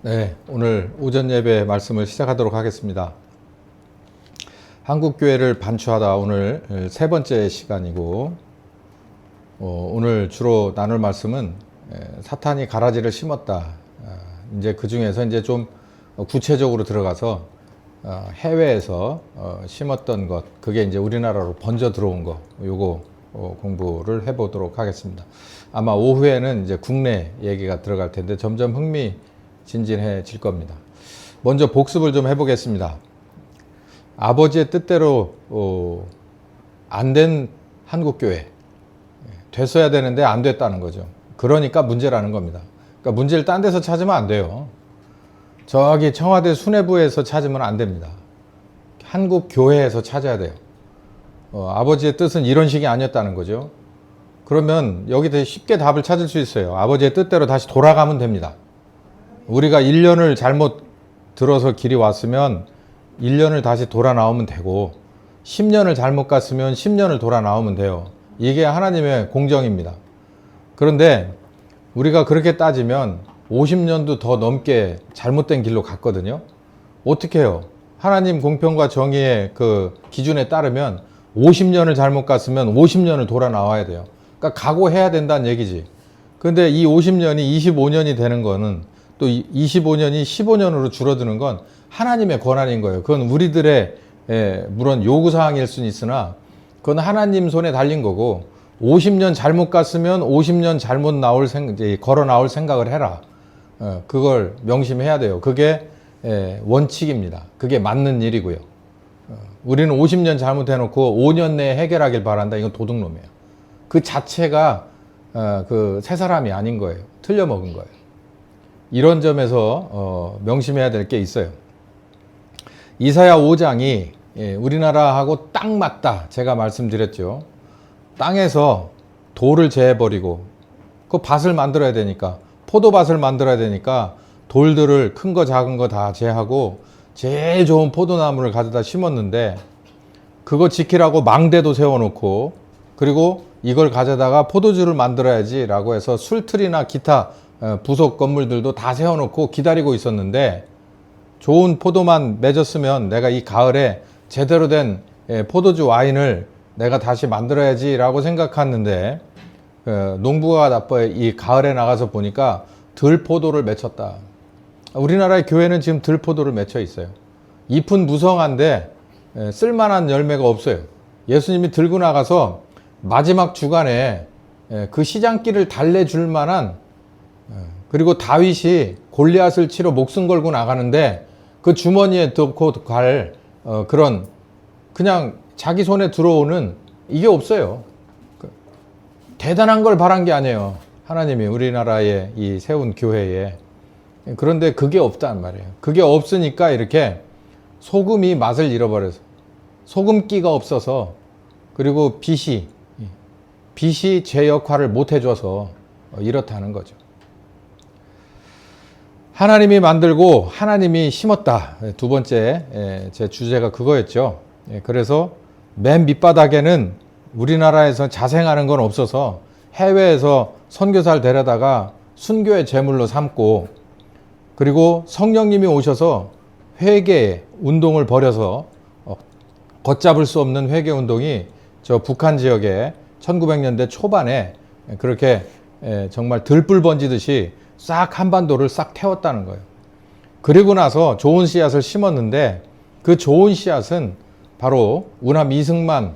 네, 오늘 오전 예배 말씀을 시작하도록 하겠습니다. 한국교회를 반추하다 오늘 세 번째 시간이고, 오늘 주로 나눌 말씀은 사탄이 가라지를 심었다. 이제 그 중에서 이제 좀 구체적으로 들어가서 해외에서 심었던 것, 그게 이제 우리나라로 번져 들어온 거, 요거 공부를 해보도록 하겠습니다. 아마 오후에는 이제 국내 얘기가 들어갈 텐데 점점 흥미진진해질 겁니다. 먼저 복습을 좀 해보겠습니다. 아버지의 뜻대로 안 된 한국교회, 됐어야 되는데 안 됐다는 거죠. 그러니까 문제라는 겁니다. 그러니까 문제를 딴 데서 찾으면 안 돼요. 저기 청와대 수뇌부에서 찾으면 안 됩니다. 한국교회에서 찾아야 돼요. 아버지의 뜻은 이런 식이 아니었다는 거죠. 그러면 여기 되게 쉽게 답을 찾을 수 있어요. 아버지의 뜻대로 다시 돌아가면 됩니다. 우리가 1년을 잘못 들어서 길이 왔으면 1년을 다시 돌아 나오면 되고, 10년을 잘못 갔으면 10년을 돌아 나오면 돼요. 이게 하나님의 공정입니다. 그런데 우리가 그렇게 따지면 50년도 더 넘게 잘못된 길로 갔거든요. 어떻게 해요? 하나님 공평과 정의의 그 기준에 따르면 50년을 잘못 갔으면 50년을 돌아 나와야 돼요. 그러니까 각오해야 된다는 얘기지. 근데 이 50년이 25년이 되는 거는, 또 25년이 15년으로 줄어드는 건 하나님의 권한인 거예요. 그건 우리들의 물론 요구사항일 수는 있으나 그건 하나님 손에 달린 거고, 50년 잘못 갔으면 50년 잘못 걸어 나올 생각을 해라. 그걸 명심해야 돼요. 그게 원칙입니다. 그게 맞는 일이고요. 우리는 50년 잘못해놓고 5년 내에 해결하길 바란다. 이건 도둑놈이에요. 그 자체가 그 새 사람이 아닌 거예요. 틀려먹은 거예요. 이런 점에서 명심해야 될 게 있어요. 이사야 5장이 우리나라하고 딱 맞다. 제가 말씀드렸죠. 땅에서 돌을 제해버리고 그 밭을 만들어야 되니까, 포도밭을 만들어야 되니까 돌들을 큰 거 작은 거 다 제하고 제일 좋은 포도나무를 가져다 심었는데, 그거 지키라고 망대도 세워놓고, 그리고 이걸 가져다가 포도주를 만들어야지 라고 해서 술틀이나 기타 부속 건물들도 다 세워놓고 기다리고 있었는데, 좋은 포도만 맺었으면 내가 이 가을에 제대로 된 포도주 와인을 내가 다시 만들어야지 라고 생각했는데, 농부가 나빠요. 이 가을에 나가서 보니까 들포도를 맺혔다. 우리나라의 교회는 지금 들포도를 맺혀 있어요. 잎은 무성한데 쓸만한 열매가 없어요. 예수님이 들고 나가서 마지막 주간에 그 시장길을 달래줄 만한, 그리고 다윗이 골리앗을 치러 목숨 걸고 나가는데 그 주머니에 넣고 갈 그런, 그냥 자기 손에 들어오는 이게 없어요. 대단한 걸 바란 게 아니에요. 하나님이 우리나라에 이 세운 교회에. 그런데 그게 없단 말이에요. 그게 없으니까 이렇게 소금이 맛을 잃어버려서, 소금기가 없어서, 그리고 빛이 제 역할을 못 해줘서 이렇다는 거죠. 하나님이 만들고 하나님이 심었다. 두 번째 제 주제가 그거였죠. 그래서 맨 밑바닥에는 우리나라에서 자생하는 건 없어서 해외에서 선교사를 데려다가 순교의 제물로 삼고, 그리고 성령님이 오셔서 회개 운동을 벌여서 걷잡을 수 없는 회개 운동이 저 북한 지역에 1900년대 초반에 그렇게 정말 들불 번지듯이 싹 한반도를 싹 태웠다는 거예요. 그리고 나서 좋은 씨앗을 심었는데, 그 좋은 씨앗은 바로 우남 이승만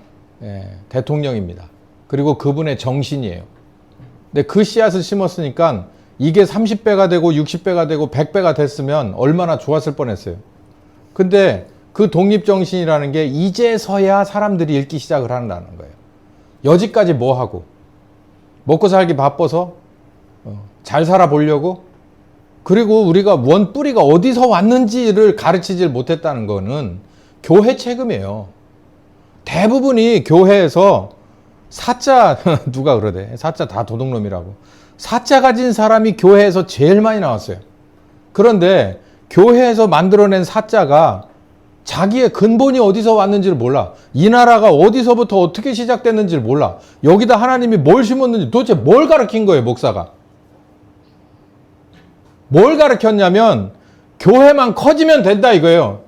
대통령입니다. 그리고 그분의 정신이에요. 근데 그 씨앗을 심었으니까 이게 30배가 되고 60배가 되고 100배가 됐으면 얼마나 좋았을 뻔했어요. 근데 그 독립정신이라는 게 이제서야 사람들이 읽기 시작을 한다는 거예요. 여지까지 뭐 하고, 먹고 살기 바빠서 잘 살아보려고, 그리고 우리가 원 뿌리가 어디서 왔는지를 가르치질 못했다는 거는 교회 책임이에요. 대부분이 교회에서 사자, 누가 그러대. 사자 다 도둑놈이라고. 사자 가진 사람이 교회에서 제일 많이 나왔어요. 그런데 교회에서 만들어낸 사자가 자기의 근본이 어디서 왔는지를 몰라. 이 나라가 어디서부터 어떻게 시작됐는지를 몰라. 여기다 하나님이 뭘 심었는지, 도대체 뭘 가르친 거예요, 목사가. 뭘 가르쳤냐면 교회만 커지면 된다 이거예요.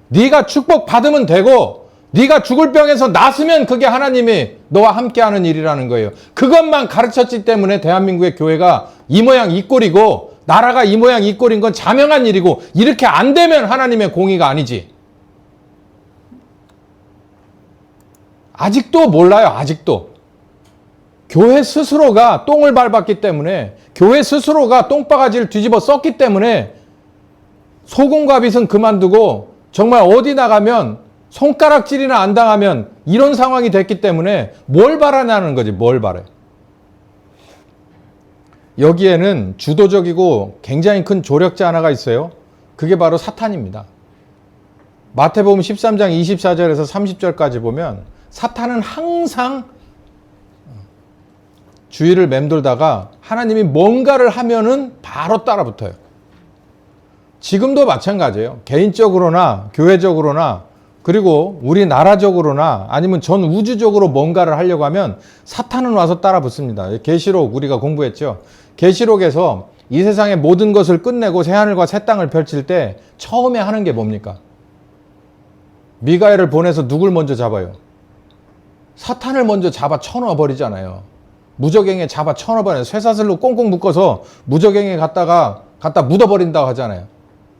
네가 축복 받으면 되고 네가 죽을 병에서 낫으면 그게 하나님이 너와 함께하는 일이라는 거예요. 그것만 가르쳤기 때문에 대한민국의 교회가 이 모양 이 꼴이고 나라가 이 모양 이 꼴인 건 자명한 일이고 이렇게 안 되면 하나님의 공의가 아니지. 아직도 몰라요. 아직도. 교회 스스로가 똥을 밟았기 때문에 교회 스스로가 똥바가지를 뒤집어 썼기 때문에 소금과 빛은 그만두고 정말 어디 나가면 손가락질이나 안 당하면 이런 상황이 됐기 때문에 뭘 바라냐는 거지. 뭘 바래. 여기에는 주도적이고 굉장히 큰 조력자 하나가 있어요. 그게 바로 사탄입니다. 마태복음 13장 24절에서 30절까지 보면 사탄은 항상 주위를 맴돌다가 하나님이 뭔가를 하면은 바로 따라붙어요. 지금도 마찬가지예요. 개인적으로나 교회적으로나 그리고 우리나라적으로나 아니면 전 우주적으로 뭔가를 하려고 하면 사탄은 와서 따라붙습니다. 계시록 우리가 공부했죠. 계시록에서 이 세상의 모든 것을 끝내고 새하늘과 새 땅을 펼칠 때 처음에 하는 게 뭡니까? 미가엘을 보내서 누굴 먼저 잡아요? 사탄을 먼저 잡아 쳐넣어 버리잖아요. 무저갱에 잡아 쳐넣어 버려요. 쇠사슬로 꽁꽁 묶어서 무저갱에 갖다 묻어버린다고 하잖아요.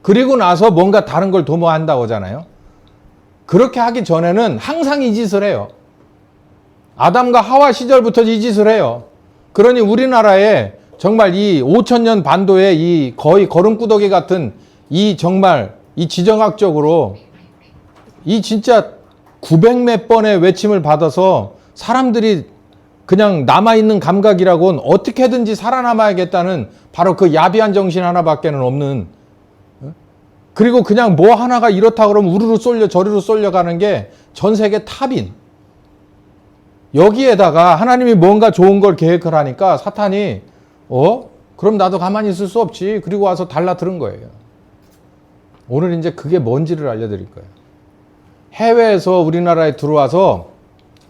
그리고 나서 뭔가 다른 걸 도모한다고 하잖아요. 그렇게 하기 전에는 항상 이 짓을 해요. 아담과 하와 시절부터 이 짓을 해요. 그러니 우리나라에 정말 이 5천년 반도의 이 거의 거름구더기 같은 이 정말 이 지정학적으로 이 진짜 900몇 번의 외침을 받아서 사람들이 그냥 남아있는 감각이라고는 어떻게든지 살아남아야겠다는 바로 그 야비한 정신 하나밖에는 없는, 그리고 그냥 뭐 하나가 이렇다 그러면 우르르 쏠려 저리로 쏠려가는 게 전 세계 탑인. 여기에다가 하나님이 뭔가 좋은 걸 계획을 하니까 사탄이 그럼 나도 가만히 있을 수 없지. 그리고 와서 달라들은 거예요. 오늘 이제 그게 뭔지를 알려드릴 거예요. 해외에서 우리나라에 들어와서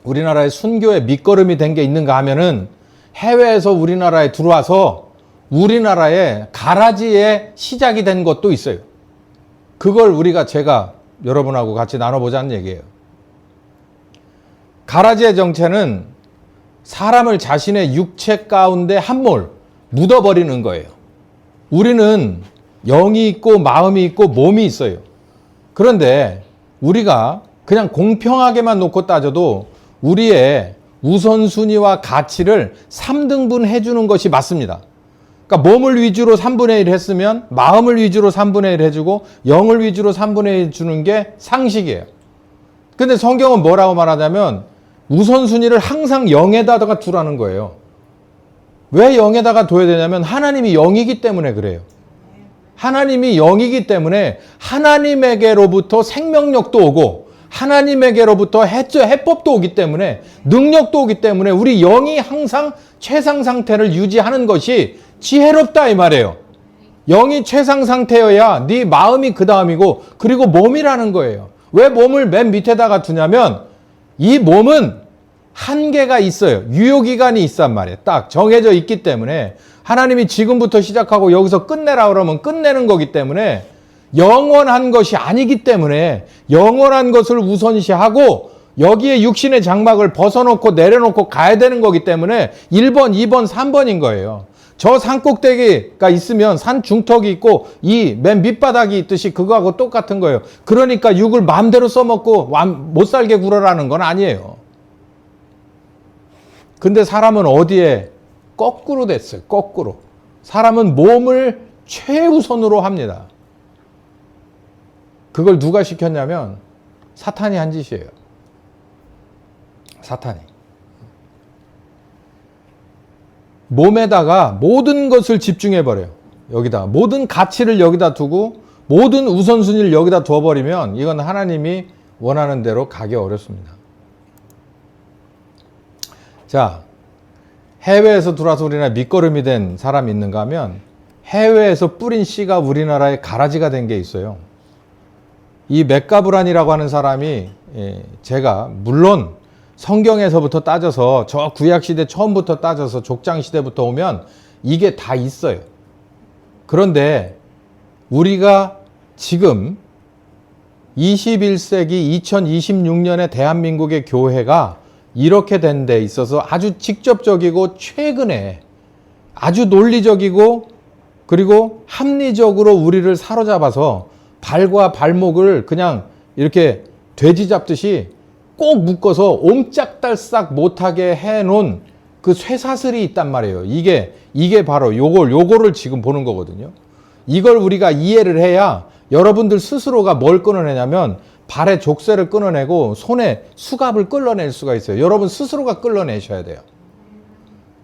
우리나라의 순교의 밑거름이 된 게 있는가 하면은 해외에서 우리나라에 들어와서 우리나라의 가라지의 시작이 된 것도 있어요. 그걸 제가 여러분하고 같이 나눠보자는 얘기예요. 가라지의 정체는 사람을 자신의 육체 가운데 한몰 묻어버리는 거예요. 우리는 영이 있고 마음이 있고 몸이 있어요. 그런데 우리가 그냥 공평하게만 놓고 따져도 우리의 우선순위와 가치를 3등분 해주는 것이 맞습니다. 그러니까 몸을 위주로 3분의 1 했으면 마음을 위주로 3분의 1 해주고 영을 위주로 3분의 1 주는 게 상식이에요. 근데 성경은 뭐라고 말하냐면 우선순위를 항상 0에다가 두라는 거예요. 왜 0에다가 둬야 되냐면 하나님이 0이기 때문에 그래요. 하나님이 0이기 때문에 하나님에게로부터 생명력도 오고 하나님에게로부터 해법도 오기 때문에 능력도 오기 때문에 우리 영이 항상 최상 상태를 유지하는 것이 지혜롭다 이 말이에요. 영이 최상 상태여야 네 마음이 그 다음이고 그리고 몸이라는 거예요. 왜 몸을 맨 밑에다가 두냐면 이 몸은 한계가 있어요. 유효기간이 있단 말이에요. 딱 정해져 있기 때문에 하나님이 지금부터 시작하고 여기서 끝내라 그러면 끝내는 거기 때문에 영원한 것이 아니기 때문에 영원한 것을 우선시하고 여기에 육신의 장막을 벗어놓고 내려놓고 가야 되는 거기 때문에 1번, 2번, 3번인 거예요. 저 산꼭대기가 있으면 산 중턱이 있고 이 맨 밑바닥이 있듯이 그거하고 똑같은 거예요. 그러니까 육을 마음대로 써먹고 못 살게 굴어라는 건 아니에요. 근데 사람은 어디에 거꾸로 됐어요. 거꾸로. 사람은 몸을 최우선으로 합니다. 그걸 누가 시켰냐면 사탄이 한 짓이에요. 사탄이. 몸에다가 모든 것을 집중해버려요. 여기다 모든 가치를 여기다 두고 모든 우선순위를 여기다 둬버리면 이건 하나님이 원하는 대로 가기 어렵습니다. 자, 해외에서 들어와서 우리나라 밑거름이 된 사람이 있는가 하면 해외에서 뿌린 씨가 우리나라에 가라지가 된 게 있어요. 이 맥가브란이라고 하는 사람이 제가 물론 성경에서부터 따져서 저 구약시대 처음부터 따져서 족장시대부터 오면 이게 다 있어요. 그런데 우리가 지금 21세기 2026년에 대한민국의 교회가 이렇게 된 데 있어서 아주 직접적이고 최근에 아주 논리적이고 그리고 합리적으로 우리를 사로잡아서 발과 발목을 그냥 이렇게 돼지 잡듯이 꼭 묶어서 옴짝달싹 못하게 해놓은 그 쇠사슬이 있단 말이에요. 이게 바로 요거를 지금 보는 거거든요. 이걸 우리가 이해를 해야 여러분들 스스로가 뭘 끊어내냐면 발에 족쇄를 끊어내고 손에 수갑을 끌어낼 수가 있어요. 여러분 스스로가 끌어내셔야 돼요.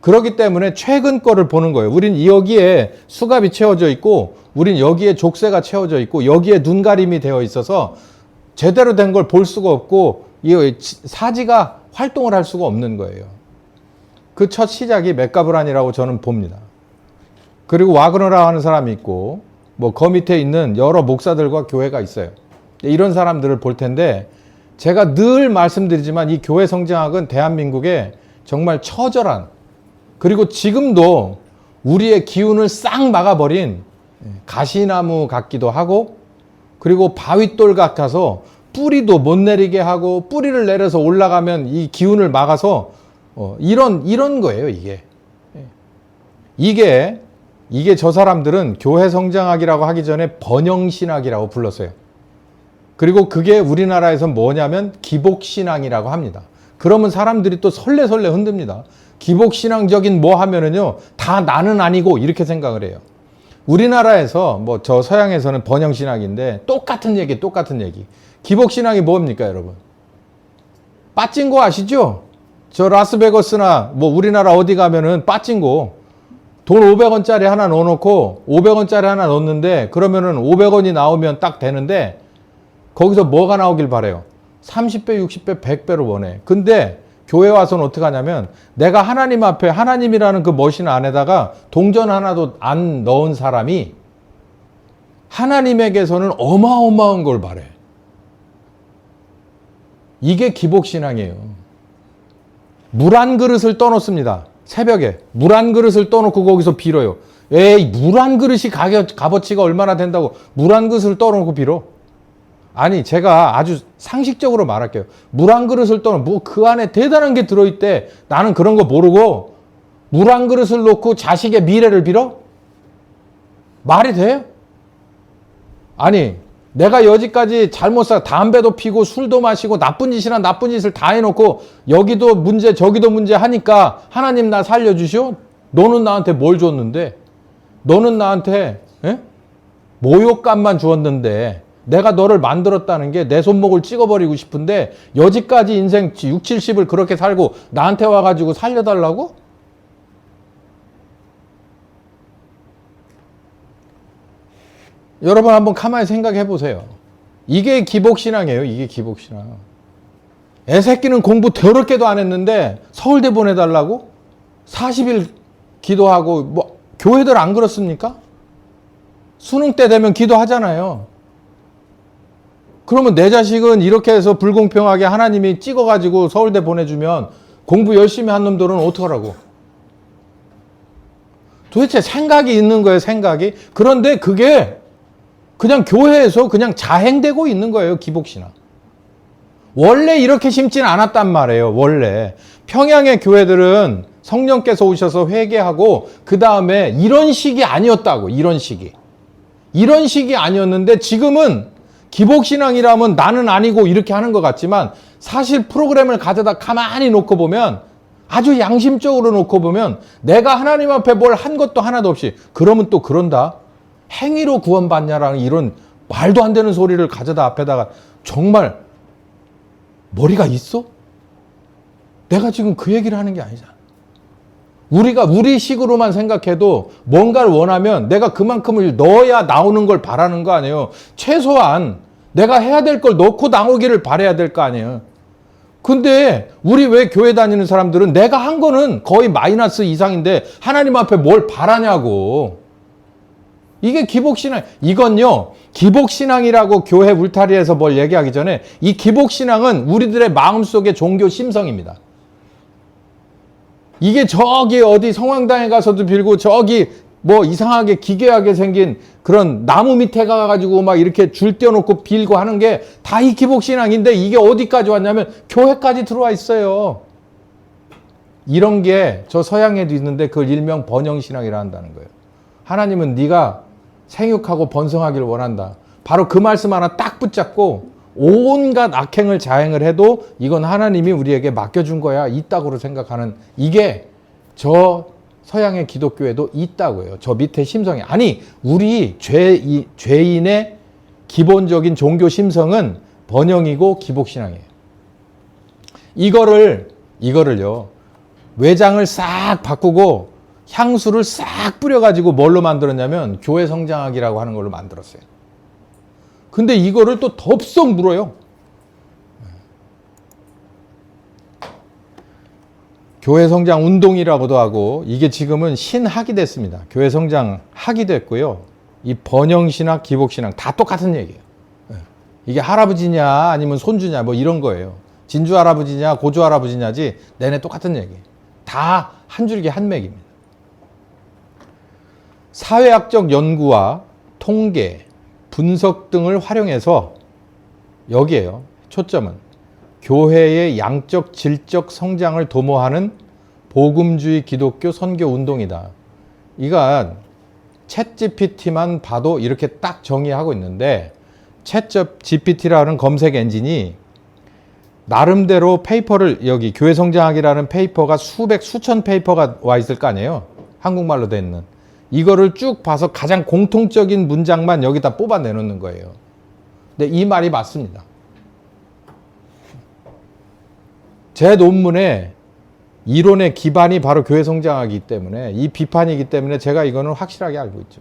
그렇기 때문에 최근 거를 보는 거예요. 우린 여기에 수갑이 채워져 있고 우린 여기에 족쇄가 채워져 있고 여기에 눈가림이 되어 있어서 제대로 된 걸 볼 수가 없고 이 사지가 활동을 할 수가 없는 거예요. 그 첫 시작이 맥가브란이라고 저는 봅니다. 그리고 와그너라 하는 사람이 있고 뭐 그 밑에 있는 여러 목사들과 교회가 있어요. 이런 사람들을 볼 텐데 제가 늘 말씀드리지만 이 교회 성장학은 대한민국에 정말 처절한 그리고 지금도 우리의 기운을 싹 막아버린 가시나무 같기도 하고 그리고 바윗돌 같아서 뿌리도 못 내리게 하고 뿌리를 내려서 올라가면 이 기운을 막아서 이런 거예요. 이게 저 사람들은 교회 성장학이라고 하기 전에 번영신학이라고 불렀어요. 그리고 그게 우리나라에서 뭐냐면 기복신앙이라고 합니다. 그러면 사람들이 또 설레설레 흔듭니다. 기복신앙적인 뭐 하면은요, 다 나는 아니고 이렇게 생각을 해요. 우리나라에서 뭐 저 서양에서는 번영신학인데 똑같은 얘기. 기복신앙이 뭡니까, 여러분? 빠진 거 아시죠? 저 라스베거스나 뭐 우리나라 어디 가면은 빠진 거 돈 500원짜리 하나 넣어놓고 500원짜리 하나 넣었는데 그러면은 500원이 나오면 딱 되는데 거기서 뭐가 나오길 바래요? 30배, 60배, 100배로 원해. 근데 교회 와서는 어떻게 하냐면 내가 하나님 앞에 하나님이라는 그 머신 안에다가 동전 하나도 안 넣은 사람이 하나님에게서는 어마어마한 걸 바래. 이게 기복신앙이에요. 물 한 그릇을 떠놓습니다. 새벽에 물 한 그릇을 떠놓고 거기서 빌어요. 에이, 물 한 그릇이 값어치가 얼마나 된다고 물 한 그릇을 떠놓고 빌어? 아니, 제가 아주 상식적으로 말할게요. 물 한 그릇을 뭐 그 안에 대단한 게 들어있대. 나는 그런 거 모르고 물 한 그릇을 놓고 자식의 미래를 빌어? 말이 돼? 아니, 내가 여지까지 잘못 담배도 피고 술도 마시고 나쁜 짓을 다 해놓고 여기도 문제 저기도 문제 하니까 하나님 나 살려주시오? 너는 나한테 뭘 줬는데? 너는 나한테 모욕감만 주었는데 내가 너를 만들었다는 게 내 손목을 찍어버리고 싶은데 여지까지 인생 6, 70을 그렇게 살고 나한테 와가지고 살려달라고? 여러분 한번 가만히 생각해 보세요. 이게 기복신앙이에요. 이게 기복신앙. 애새끼는 공부 더럽게도 안 했는데 서울대 보내달라고? 40일 기도하고 뭐 교회들 안 그렇습니까? 수능 때 되면 기도하잖아요. 그러면 내 자식은 이렇게 해서 불공평하게 하나님이 찍어가지고 서울대 보내주면 공부 열심히 한 놈들은 어떡하라고? 도대체 생각이 있는 거예요, 생각이. 그런데 그게 그냥 교회에서 그냥 자행되고 있는 거예요, 기복신앙. 원래 이렇게 심진 않았단 말이에요, 원래. 평양의 교회들은 성령께서 오셔서 회개하고 그 다음에 이런 식이 아니었다고, 이런 식이. 이런 식이 아니었는데 지금은 기복신앙이라면 나는 아니고 이렇게 하는 것 같지만 사실 프로그램을 가져다 가만히 놓고 보면 아주 양심적으로 놓고 보면 내가 하나님 앞에 뭘 한 것도 하나도 없이 그러면 또 그런다. 행위로 구원받냐라는 이런 말도 안 되는 소리를 가져다 앞에다가 정말 머리가 있어? 내가 지금 그 얘기를 하는 게 아니잖아. 우리가 우리 식으로만 생각해도 뭔가를 원하면 내가 그만큼을 넣어야 나오는 걸 바라는 거 아니에요. 최소한 내가 해야 될 걸 넣고 나오기를 바라야 될 거 아니에요. 근데 우리 왜 교회 다니는 사람들은 내가 한 거는 거의 마이너스 이상인데 하나님 앞에 뭘 바라냐고. 이게 기복신앙. 이건요, 기복신앙이라고 교회 울타리에서 뭘 얘기하기 전에 이 기복신앙은 우리들의 마음속의 종교 심성입니다. 이게 저기 어디 성황당에 가서도 빌고 저기 뭐 이상하게 기괴하게 생긴 그런 나무 밑에 가가지고 막 이렇게 줄 떼어놓고 빌고 하는 게 다 이 기복신앙인데 이게 어디까지 왔냐면 교회까지 들어와 있어요. 이런 게 저 서양에도 있는데 그걸 일명 번영신앙이라 한다는 거예요. 하나님은 네가 생육하고 번성하길 원한다. 바로 그 말씀 하나 딱 붙잡고 온갖 악행을 자행을 해도 이건 하나님이 우리에게 맡겨준 거야. 있다고 생각하는 이게 저 서양의 기독교에도 있다고요. 저 밑에 심성이. 아니 우리 죄인의 기본적인 종교 심성은 번영이고 기복신앙이에요. 이거를요. 외장을 싹 바꾸고 향수를 싹 뿌려가지고 뭘로 만들었냐면 교회 성장학이라고 하는 걸로 만들었어요. 근데 이거를 또 덥석 물어요. 교회 성장 운동이라고도 하고 이게 지금은 신학이 됐습니다. 교회 성장 학이 됐고요. 이 번영신학, 기복신학 다 똑같은 얘기예요. 이게 할아버지냐 아니면 손주냐 뭐 이런 거예요. 진주 할아버지냐 고조 할아버지냐지 내내 똑같은 얘기예요. 다 한 줄기 한 맥입니다. 사회학적 연구와 통계, 분석 등을 활용해서 여기에요. 초점은 교회의 양적, 질적 성장을 도모하는 복음주의 기독교 선교 운동이다. 이건 챗GPT만 봐도 이렇게 딱 정의하고 있는데 챗GPT라는 검색 엔진이 나름대로 페이퍼를 여기 교회 성장학이라는 페이퍼가 수천 페이퍼가 와 있을 거 아니에요. 한국말로 돼 있는. 이거를 쭉 봐서 가장 공통적인 문장만 여기다 뽑아내놓는 거예요. 근데 이 말이 맞습니다. 제 논문에 이론의 기반이 바로 교회 성장학이기 때문에 이 비판이기 때문에 제가 이거는 확실하게 알고 있죠.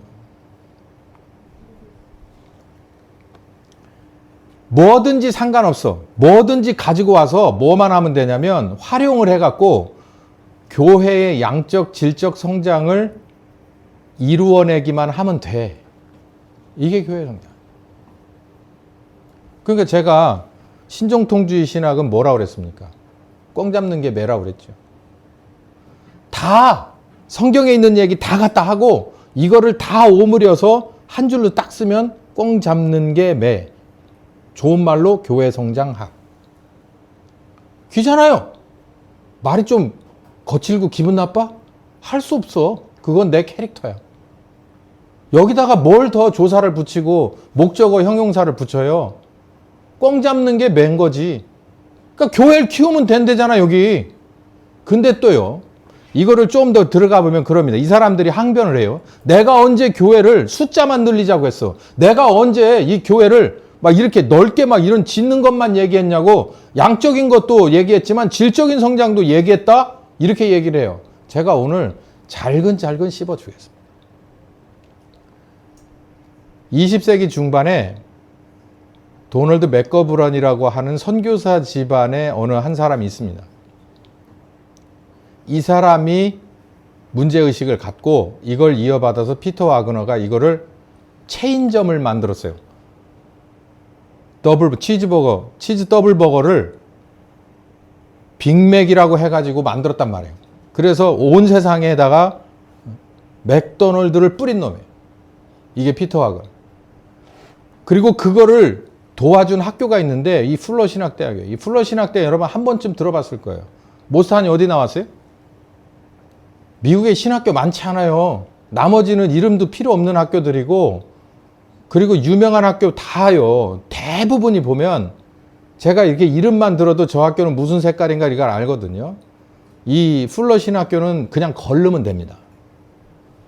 뭐든지 상관없어. 뭐든지 가지고 와서 뭐만 하면 되냐면 활용을 해갖고 교회의 양적, 질적 성장을 이루어내기만 하면 돼. 이게 교회 성장. 그러니까 제가 신정통주의 신학은 뭐라고 그랬습니까? 꽝 잡는 게 매라고 그랬죠. 다 성경에 있는 얘기 다 갖다 하고 이거를 다 오므려서 한 줄로 딱 쓰면 꽝 잡는 게 매. 좋은 말로 교회 성장학. 귀찮아요. 말이 좀 거칠고 기분 나빠? 할 수 없어. 그건 내 캐릭터야. 여기다가 뭘 더 조사를 붙이고 목적어 형용사를 붙여요. 꽝 잡는 게 맨 거지. 그러니까 교회를 키우면 된대잖아 여기. 근데 또요. 이거를 좀 더 들어가 보면 그럽니다. 이 사람들이 항변을 해요. 내가 언제 교회를 숫자만 늘리자고 했어. 내가 언제 이 교회를 막 이렇게 넓게 막 이런 짓는 것만 얘기했냐고. 양적인 것도 얘기했지만 질적인 성장도 얘기했다. 이렇게 얘기를 해요. 제가 오늘 잘근잘근 씹어주겠습니다. 20세기 중반에 도널드 맥거브런이라고 하는 선교사 집안의 어느 한 사람이 있습니다. 이 사람이 문제의식을 갖고 이걸 이어받아서 피터 와그너가 이거를 체인점을 만들었어요. 치즈 더블버거를 빅맥이라고 해가지고 만들었단 말이에요. 그래서 온 세상에다가 맥도널드를 뿌린 놈이에요. 이게 피터 와그너. 그리고 그거를 도와준 학교가 있는데 이 풀러 신학대학이에요. 이 풀러 신학대 여러분 한 번쯤 들어봤을 거예요. 모스탄이 어디 나왔어요? 미국에 신학교 많지 않아요. 나머지는 이름도 필요 없는 학교들이고 그리고 유명한 학교 다요. 대부분이 보면 제가 이렇게 이름만 들어도 저 학교는 무슨 색깔인가 이걸 알거든요. 이 풀러 신학교는 그냥 걸르면 됩니다.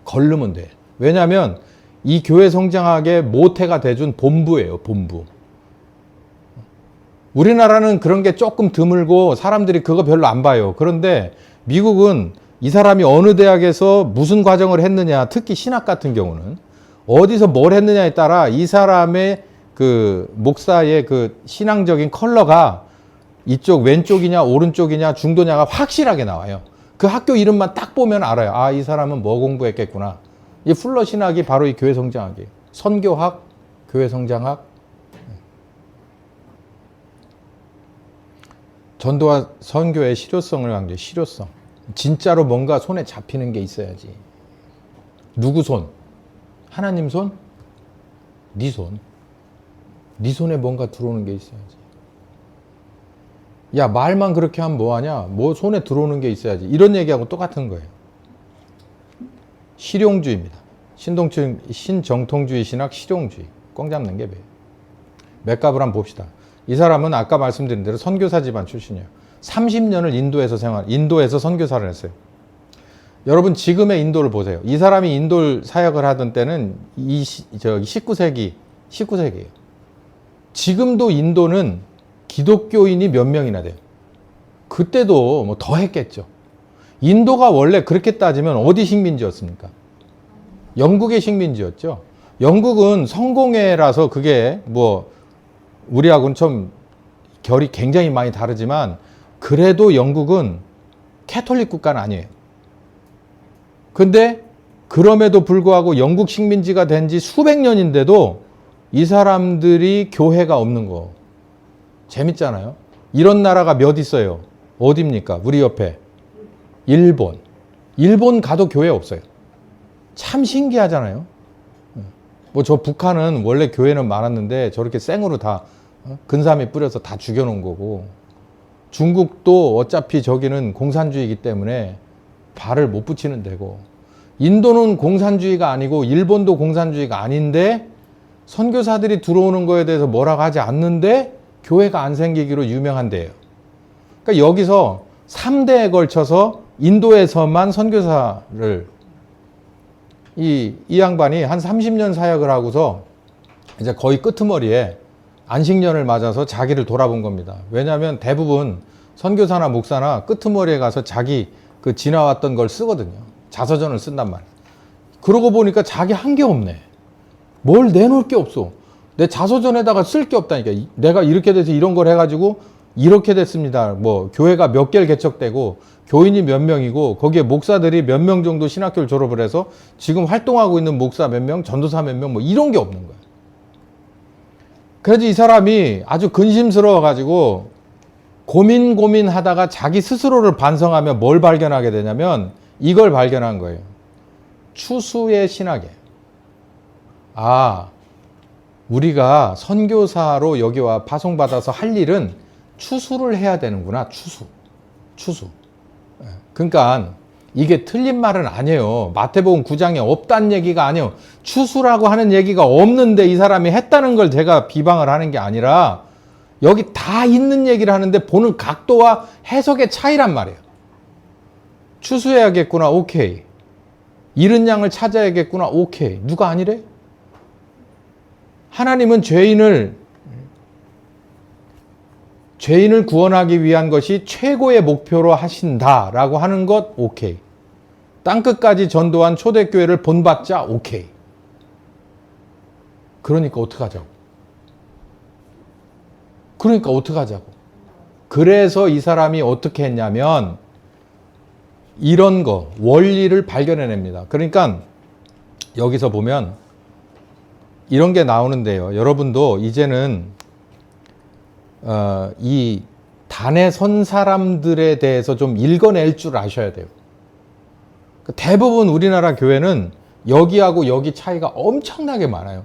걸르면 돼. 왜냐하면 이 교회 성장학의 모태가 돼준 본부예요. 본부. 우리나라는 그런 게 조금 드물고 사람들이 그거 별로 안 봐요. 그런데 미국은 이 사람이 어느 대학에서 무슨 과정을 했느냐, 특히 신학 같은 경우는 어디서 뭘 했느냐에 따라 이 사람의 그 목사의 그 신앙적인 컬러가 이쪽 왼쪽이냐 오른쪽이냐 중도냐가 확실하게 나와요. 그 학교 이름만 딱 보면 알아요. 아, 이 사람은 뭐 공부했겠구나. 이 풀러 신학이 바로 이 교회 성장학이에요. 선교학, 교회 성장학. 전도와 선교의 실효성을 강조해요. 실효성. 진짜로 뭔가 손에 잡히는 게 있어야지. 누구 손? 하나님 손? 네 손. 네 손에 뭔가 들어오는 게 있어야지. 야, 말만 그렇게 하면 뭐하냐? 뭐 손에 들어오는 게 있어야지. 이런 얘기하고 똑같은 거예요. 실용주의입니다. 신정통주의 신학 실용주의. 꽝 잡는 게 뭐예요? 맥갑을 한번 봅시다. 이 사람은 아까 말씀드린 대로 선교사 집안 출신이에요. 30년을 인도에서 선교사를 했어요. 여러분 지금의 인도를 보세요. 이 사람이 인도 사역을 하던 때는 19세기예요. 지금도 인도는 기독교인이 몇 명이나 돼요. 그때도 뭐 더 했겠죠. 인도가 원래 그렇게 따지면 어디 식민지였습니까? 영국의 식민지였죠. 영국은 성공회라서 그게 뭐 우리하고는 좀 결이 굉장히 많이 다르지만 그래도 영국은 캐톨릭 국가는 아니에요. 근데 그럼에도 불구하고 영국 식민지가 된 지 수백 년인데도 이 사람들이 교회가 없는 거. 재밌잖아요. 이런 나라가 몇 있어요. 어디입니까? 우리 옆에. 일본. 일본 가도 교회 없어요. 참 신기하잖아요. 뭐 저 북한은 원래 교회는 많았는데 저렇게 생으로 다 근사미 뿌려서 다 죽여놓은 거고, 중국도 어차피 저기는 공산주의이기 때문에 발을 못 붙이는 데고, 인도는 공산주의가 아니고 일본도 공산주의가 아닌데 선교사들이 들어오는 거에 대해서 뭐라고 하지 않는데 교회가 안 생기기로 유명한 데예요. 그러니까 여기서 3대에 걸쳐서 인도에서만 선교사를 이 양반이 한 30년 사역을 하고서 이제 거의 끄트머리에 안식년을 맞아서 자기를 돌아본 겁니다. 왜냐하면 대부분 선교사나 목사나 끄트머리에 가서 자기 그 지나왔던 걸 쓰거든요. 자서전을 쓴단 말이에요. 그러고 보니까 자기 한 게 없네. 뭘 내놓을 게 없어. 내 자서전에다가 쓸 게 없다니까. 내가 이렇게 돼서 이런 걸 해가지고 이렇게 됐습니다. 뭐 교회가 몇 개를 개척되고 교인이 몇 명이고 거기에 목사들이 몇 명 정도 신학교를 졸업을 해서 지금 활동하고 있는 목사 몇 명, 전도사 몇 명, 뭐 이런 게 없는 거야. 그래서 이 사람이 아주 근심스러워가지고 고민하다가 자기 스스로를 반성하며 뭘 발견하게 되냐면 이걸 발견한 거예요. 추수의 신학이에요. 아, 우리가 선교사로 여기 와 파송받아서 할 일은 추수를 해야 되는구나. 추수. 그러니까 이게 틀린 말은 아니에요. 마태복음 9장에 없다는 얘기가 아니에요. 추수라고 하는 얘기가 없는데 이 사람이 했다는 걸 제가 비방을 하는 게 아니라 여기 다 있는 얘기를 하는데 보는 각도와 해석의 차이란 말이에요. 추수해야겠구나. 오케이. 잃은 양을 찾아야겠구나. 오케이. 누가 아니래? 하나님은 죄인을 구원하기 위한 것이 최고의 목표로 하신다라고 하는 것 오케이. 땅끝까지 전도한 초대교회를 본받자 오케이. 그러니까 어떡하자고. 그래서 이 사람이 어떻게 했냐면 이런 거 원리를 발견해냅니다. 그러니까 여기서 보면 이런 게 나오는데요. 여러분도 이제는 이 단에 선 사람들에 대해서 좀 읽어낼 줄 아셔야 돼요. 대부분 우리나라 교회는 여기하고 여기 차이가 엄청나게 많아요.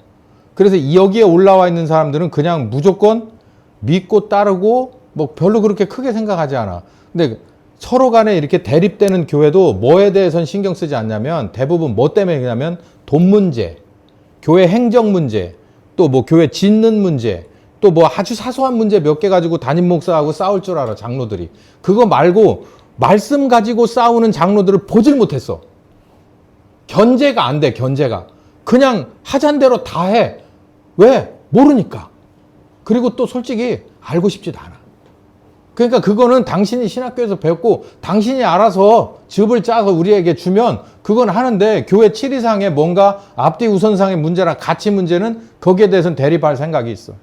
그래서 여기에 올라와 있는 사람들은 그냥 무조건 믿고 따르고 뭐 별로 그렇게 크게 생각하지 않아. 근데 서로 간에 이렇게 대립되는 교회도 뭐에 대해서는 신경 쓰지 않냐면 대부분 뭐 때문에 그러냐면 돈 문제, 교회 행정 문제, 또 뭐 교회 짓는 문제, 또 뭐 아주 사소한 문제 몇 개 가지고 담임 목사하고 싸울 줄 알아, 장로들이. 그거 말고 말씀 가지고 싸우는 장로들을 보질 못했어. 견제가 안 돼, 견제가. 그냥 하잔 대로 다 해. 왜? 모르니까. 그리고 또 솔직히 알고 싶지도 않아. 그러니까 그거는 당신이 신학교에서 배웠고 당신이 알아서 즙을 짜서 우리에게 주면 그건 하는데 교회 7이상의 뭔가 앞뒤 우선상의 문제랑 가치 문제는 거기에 대해서는 대립할 생각이 있어.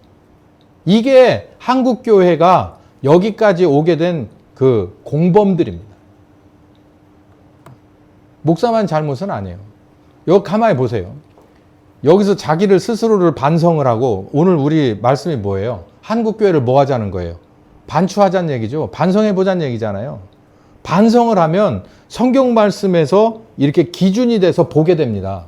이게 한국교회가 여기까지 오게 된 그 공범들입니다. 목사만 잘못은 아니에요. 여기 가만히 보세요. 여기서 자기를 스스로를 반성을 하고 오늘 우리 말씀이 뭐예요? 한국교회를 뭐 하자는 거예요? 반추하자는 얘기죠. 반성해보자는 얘기잖아요. 반성을 하면 성경 말씀에서 이렇게 기준이 돼서 보게 됩니다.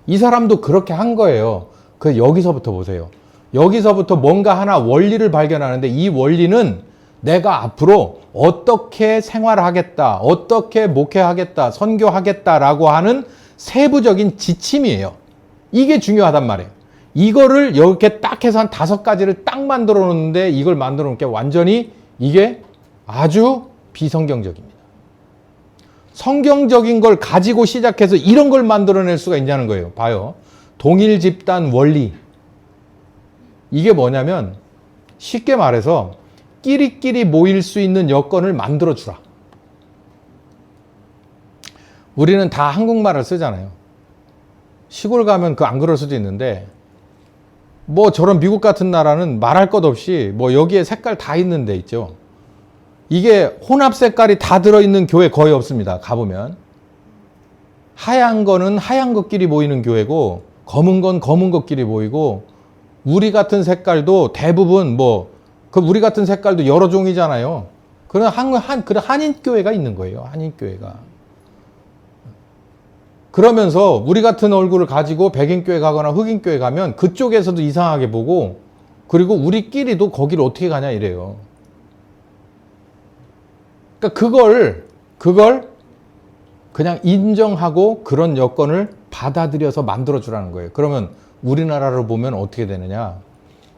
이 사람도 그렇게 한 거예요. 그 여기서부터 보세요. 여기서부터 뭔가 하나 원리를 발견하는데 이 원리는 내가 앞으로 어떻게 생활하겠다, 어떻게 목회하겠다, 선교하겠다라고 하는 세부적인 지침이에요. 이게 중요하단 말이에요. 이거를 이렇게 딱 해서 한 5가지를 딱 만들어 놓는데 이걸 만들어 놓은 게 완전히 이게 아주 비성경적입니다. 성경적인 걸 가지고 시작해서 이런 걸 만들어낼 수가 있냐는 거예요. 봐요. 동일 집단 원리. 이게 뭐냐면 쉽게 말해서 끼리끼리 모일 수 있는 여건을 만들어 주라. 우리는 다 한국말을 쓰잖아요. 시골 가면 그 안 그럴 수도 있는데 뭐 저런 미국 같은 나라는 말할 것 없이 뭐 여기에 색깔 다 있는 데 있죠. 이게 혼합 색깔이 다 들어있는 교회 거의 없습니다. 가보면. 하얀 거는 하얀 것끼리 모이는 교회고 검은 건 검은 것끼리 모이고 우리 같은 색깔도 대부분 그 우리 같은 색깔도 여러 종이잖아요. 그런 한인교회가 있는 거예요. 한인교회가. 그러면서 우리 같은 얼굴을 가지고 백인교회 가거나 흑인교회 가면 그쪽에서도 이상하게 보고 그리고 우리끼리도 거기를 어떻게 가냐 이래요. 그러니까 그걸 그냥 인정하고 그런 여건을 받아들여서 만들어주라는 거예요. 그러면 우리나라로 보면 어떻게 되느냐.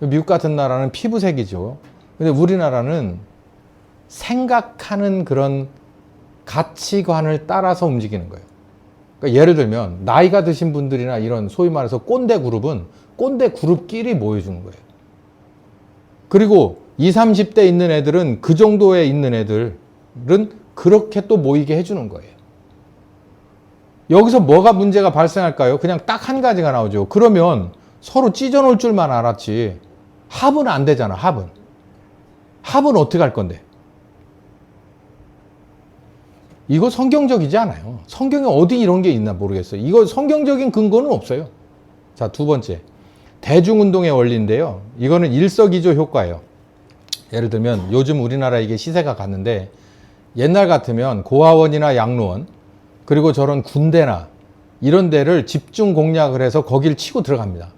미국 같은 나라는 피부색이죠. 근데 우리나라는 생각하는 그런 가치관을 따라서 움직이는 거예요. 그러니까 예를 들면 나이가 드신 분들이나 이런 소위 말해서 꼰대 그룹은 꼰대 그룹끼리 모여주는 거예요. 그리고 20, 30대 있는 애들은 그 정도에 있는 애들은 그렇게 또 모이게 해주는 거예요. 여기서 뭐가 문제가 발생할까요? 그냥 딱 한 가지가 나오죠. 그러면 서로 찢어놓을 줄만 알았지 합은 안 되잖아. 합은 어떻게 할 건데? 이거 성경적이지 않아요. 성경에 어디 이런 게 있나 모르겠어요. 이거 성경적인 근거는 없어요. 자, 2번째. 대중운동의 원리인데요. 이거는 일석이조 효과예요. 예를 들면 요즘 우리나라 이게 시세가 갔는데 옛날 같으면 고아원이나 양로원 그리고 저런 군대나 이런 데를 집중 공략을 해서 거길 치고 들어갑니다.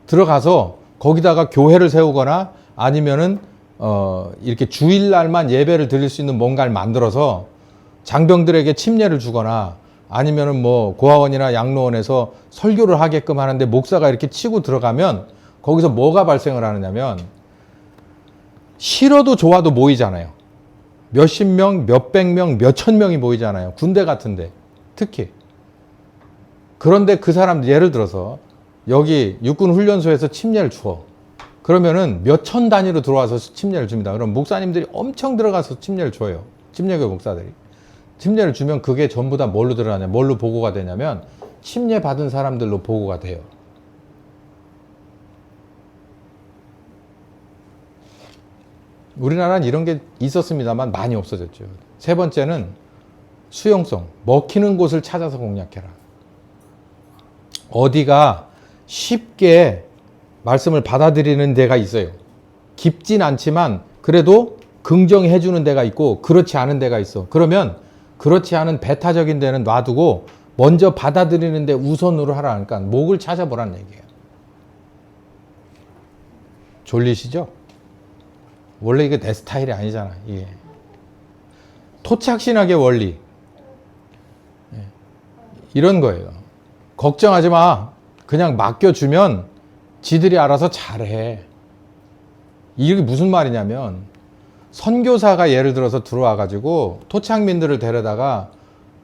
들어가서 거기다가 교회를 세우거나 아니면은 이렇게 주일날만 예배를 드릴 수 있는 뭔가를 만들어서 장병들에게 침례를 주거나 아니면은 뭐 고아원이나 양로원에서 설교를 하게끔 하는데 목사가 이렇게 치고 들어가면 거기서 뭐가 발생을 하느냐면 싫어도 좋아도 모이잖아요. 몇십 명, 몇백 명, 몇천 명이 모이잖아요. 군대 같은데 특히. 그런데 그 사람들 예를 들어서 여기 육군훈련소에서 침례를 줘. 그러면은 몇천 단위로 들어와서 침례를 줍니다. 그럼 목사님들이 엄청 들어가서 침례를 줘요. 침례교 목사들이. 침례를 주면 그게 전부 다 뭘로 들어가냐, 뭘로 보고가 되냐면 침례 받은 사람들로 보고가 돼요. 우리나라는 이런 게 있었습니다만 많이 없어졌죠. 3번째는 수용성, 먹히는 곳을 찾아서 공략해라. 어디가 쉽게 말씀을 받아들이는 데가 있어요. 깊진 않지만 그래도 긍정해 주는 데가 있고 그렇지 않은 데가 있어. 그러면 그렇지 않은 배타적인 데는 놔두고 먼저 받아들이는 데 우선으로 하라. 그러니까 목을 찾아보라는 얘기예요. 졸리시죠? 원래 이게 내 스타일이 아니잖아. 이게. 토착신학의 원리. 이런 거예요. 걱정하지 마. 그냥 맡겨주면 지들이 알아서 잘해. 이게 무슨 말이냐면 선교사가 예를 들어서 들어와가지고 토착민들을 데려다가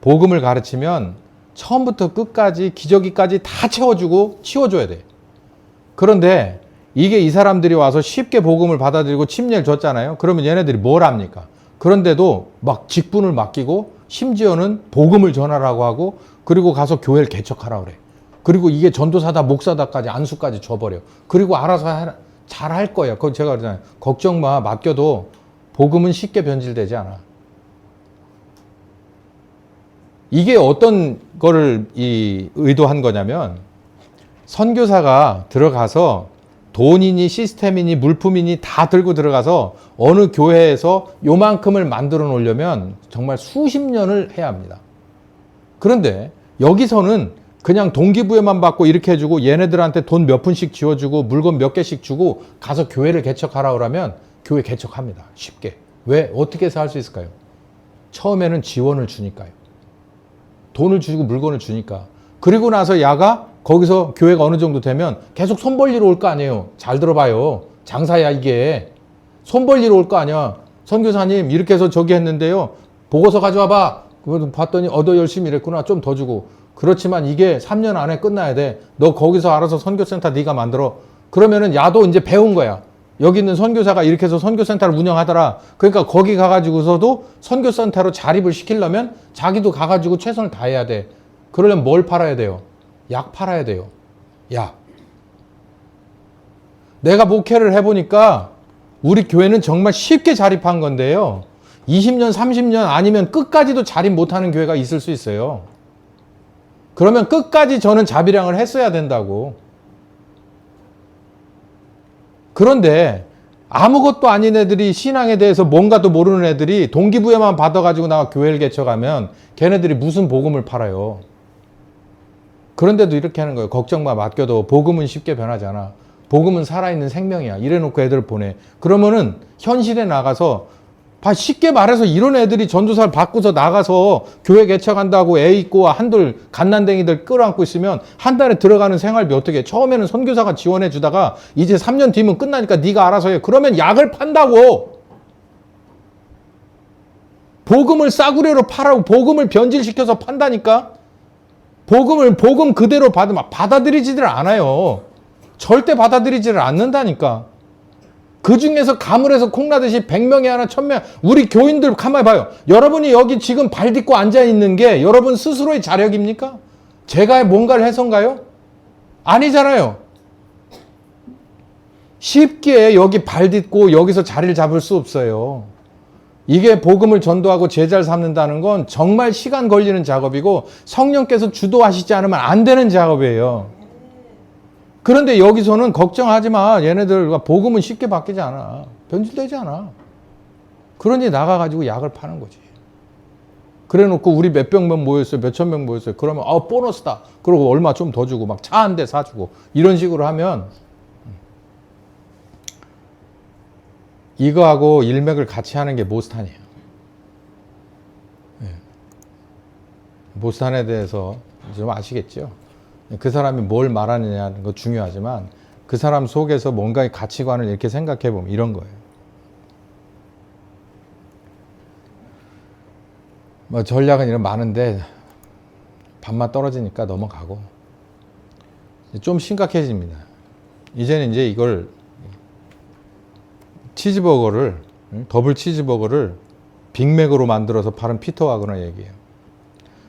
복음을 가르치면 처음부터 끝까지 기저귀까지 다 채워주고 치워줘야 돼. 그런데 이게 이 사람들이 와서 쉽게 복음을 받아들이고 침례를 줬잖아요. 그러면 얘네들이 뭘 합니까? 그런데도 막 직분을 맡기고 심지어는 복음을 전하라고 하고 그리고 가서 교회를 개척하라 그래. 그리고 이게 전도사다 목사다까지 안수까지 줘버려. 그리고 알아서 잘 할 거야. 그건 제가 그러잖아요. 걱정 마. 맡겨도 복음은 쉽게 변질되지 않아. 이게 어떤 거를 의도한 거냐면 선교사가 들어가서 돈이니 시스템이니 물품이니 다 들고 들어가서 어느 교회에서 요만큼을 만들어 놓으려면 정말 수십 년을 해야 합니다. 그런데 여기서는 그냥 동기부여만 받고 이렇게 해주고 얘네들한테 돈 몇 푼씩 지어주고 물건 몇 개씩 주고 가서 교회를 개척하라 그러면 교회 개척합니다. 쉽게. 왜? 어떻게 해서 할 수 있을까요? 처음에는 지원을 주니까요. 돈을 주고 물건을 주니까. 그리고 나서 야가 거기서 교회가 어느 정도 되면 계속 손 벌리러 올 거 아니에요. 잘 들어봐요. 장사야 이게. 손 벌리러 올 거 아니야. 선교사님 이렇게 해서 저기 했는데요. 보고서 가져와봐. 그거 봤더니 열심히 일했구나. 좀 더 주고. 그렇지만 이게 3년 안에 끝나야 돼. 너 거기서 알아서 선교센터 네가 만들어. 그러면은 야도 이제 배운 거야. 여기 있는 선교사가 이렇게 해서 선교센터를 운영하더라. 그러니까 거기 가가지고서도 선교센터로 자립을 시키려면 자기도 가가지고 최선을 다해야 돼. 그러려면 뭘 팔아야 돼요? 약 팔아야 돼요. 약. 내가 목회를 해보니까 우리 교회는 정말 쉽게 자립한 건데요. 20년, 30년 아니면 끝까지도 자립 못하는 교회가 있을 수 있어요. 그러면 끝까지 저는 자비량을 했어야 된다고. 그런데 아무것도 아닌 애들이 신앙에 대해서 뭔가도 모르는 애들이 동기부여만 받아가지고 나와 교회를 개척하면 걔네들이 무슨 복음을 팔아요. 그런데도 이렇게 하는 거예요. 걱정 마, 맡겨도 복음은 쉽게 변하잖아. 복음은 살아있는 생명이야. 이래놓고 애들 보내. 그러면은 현실에 나가서 쉽게 말해서 이런 애들이 전도사를 받고서 나가서 교회 개척한다고 애 있고 한들 갓난댕이들 끌어안고 있으면 한 달에 들어가는 생활비 어떻게 해? 처음에는 선교사가 지원해 주다가 이제 3년 뒤면 끝나니까 네가 알아서 해. 그러면 약을 판다고. 복음을 싸구려로 팔라고. 복음을 변질시켜서 판다니까. 복음 그대로 받으면 받아들이지들 않아요. 절대 받아들이지를 않는다니까. 그 중에서 가물에서 콩나듯이 100명이 하나 1000명. 우리 교인들 가만히 봐요. 여러분이 여기 지금 발 딛고 앉아있는 게 여러분 스스로의 자력입니까? 제가 뭔가를 해서인가요? 아니잖아요. 쉽게 여기 발 딛고 여기서 자리를 잡을 수 없어요. 이게 복음을 전도하고 제자를 삼는다는 건 정말 시간 걸리는 작업이고 성령께서 주도하시지 않으면 안 되는 작업이에요. 그런데 여기서는 걱정하지 마. 얘네들 복음은 쉽게 바뀌지 않아. 변질되지 않아. 그러니 나가가지고 약을 파는 거지. 그래 놓고 우리 몇백 명 모였어요. 몇천 명 모였어요. 그러면 보너스다. 그러고 얼마 좀 더 주고 막 차 한 대 사주고 이런 식으로 하면 이거하고 일맥을 같이 하는 게 모스탄이에요. 모스탄에 대해서 좀 아시겠죠? 그 사람이 뭘 말하느냐는 거 중요하지만 그 사람 속에서 뭔가의 가치관을 이렇게 생각해 보면 이런 거예요. 뭐 전략은 이런 많은데 반만 떨어지니까 넘어가고 좀 심각해집니다. 이제는 이제 이걸 치즈버거를 더블 치즈버거를 빅맥으로 만들어서 파는 피터 와그너 얘기예요.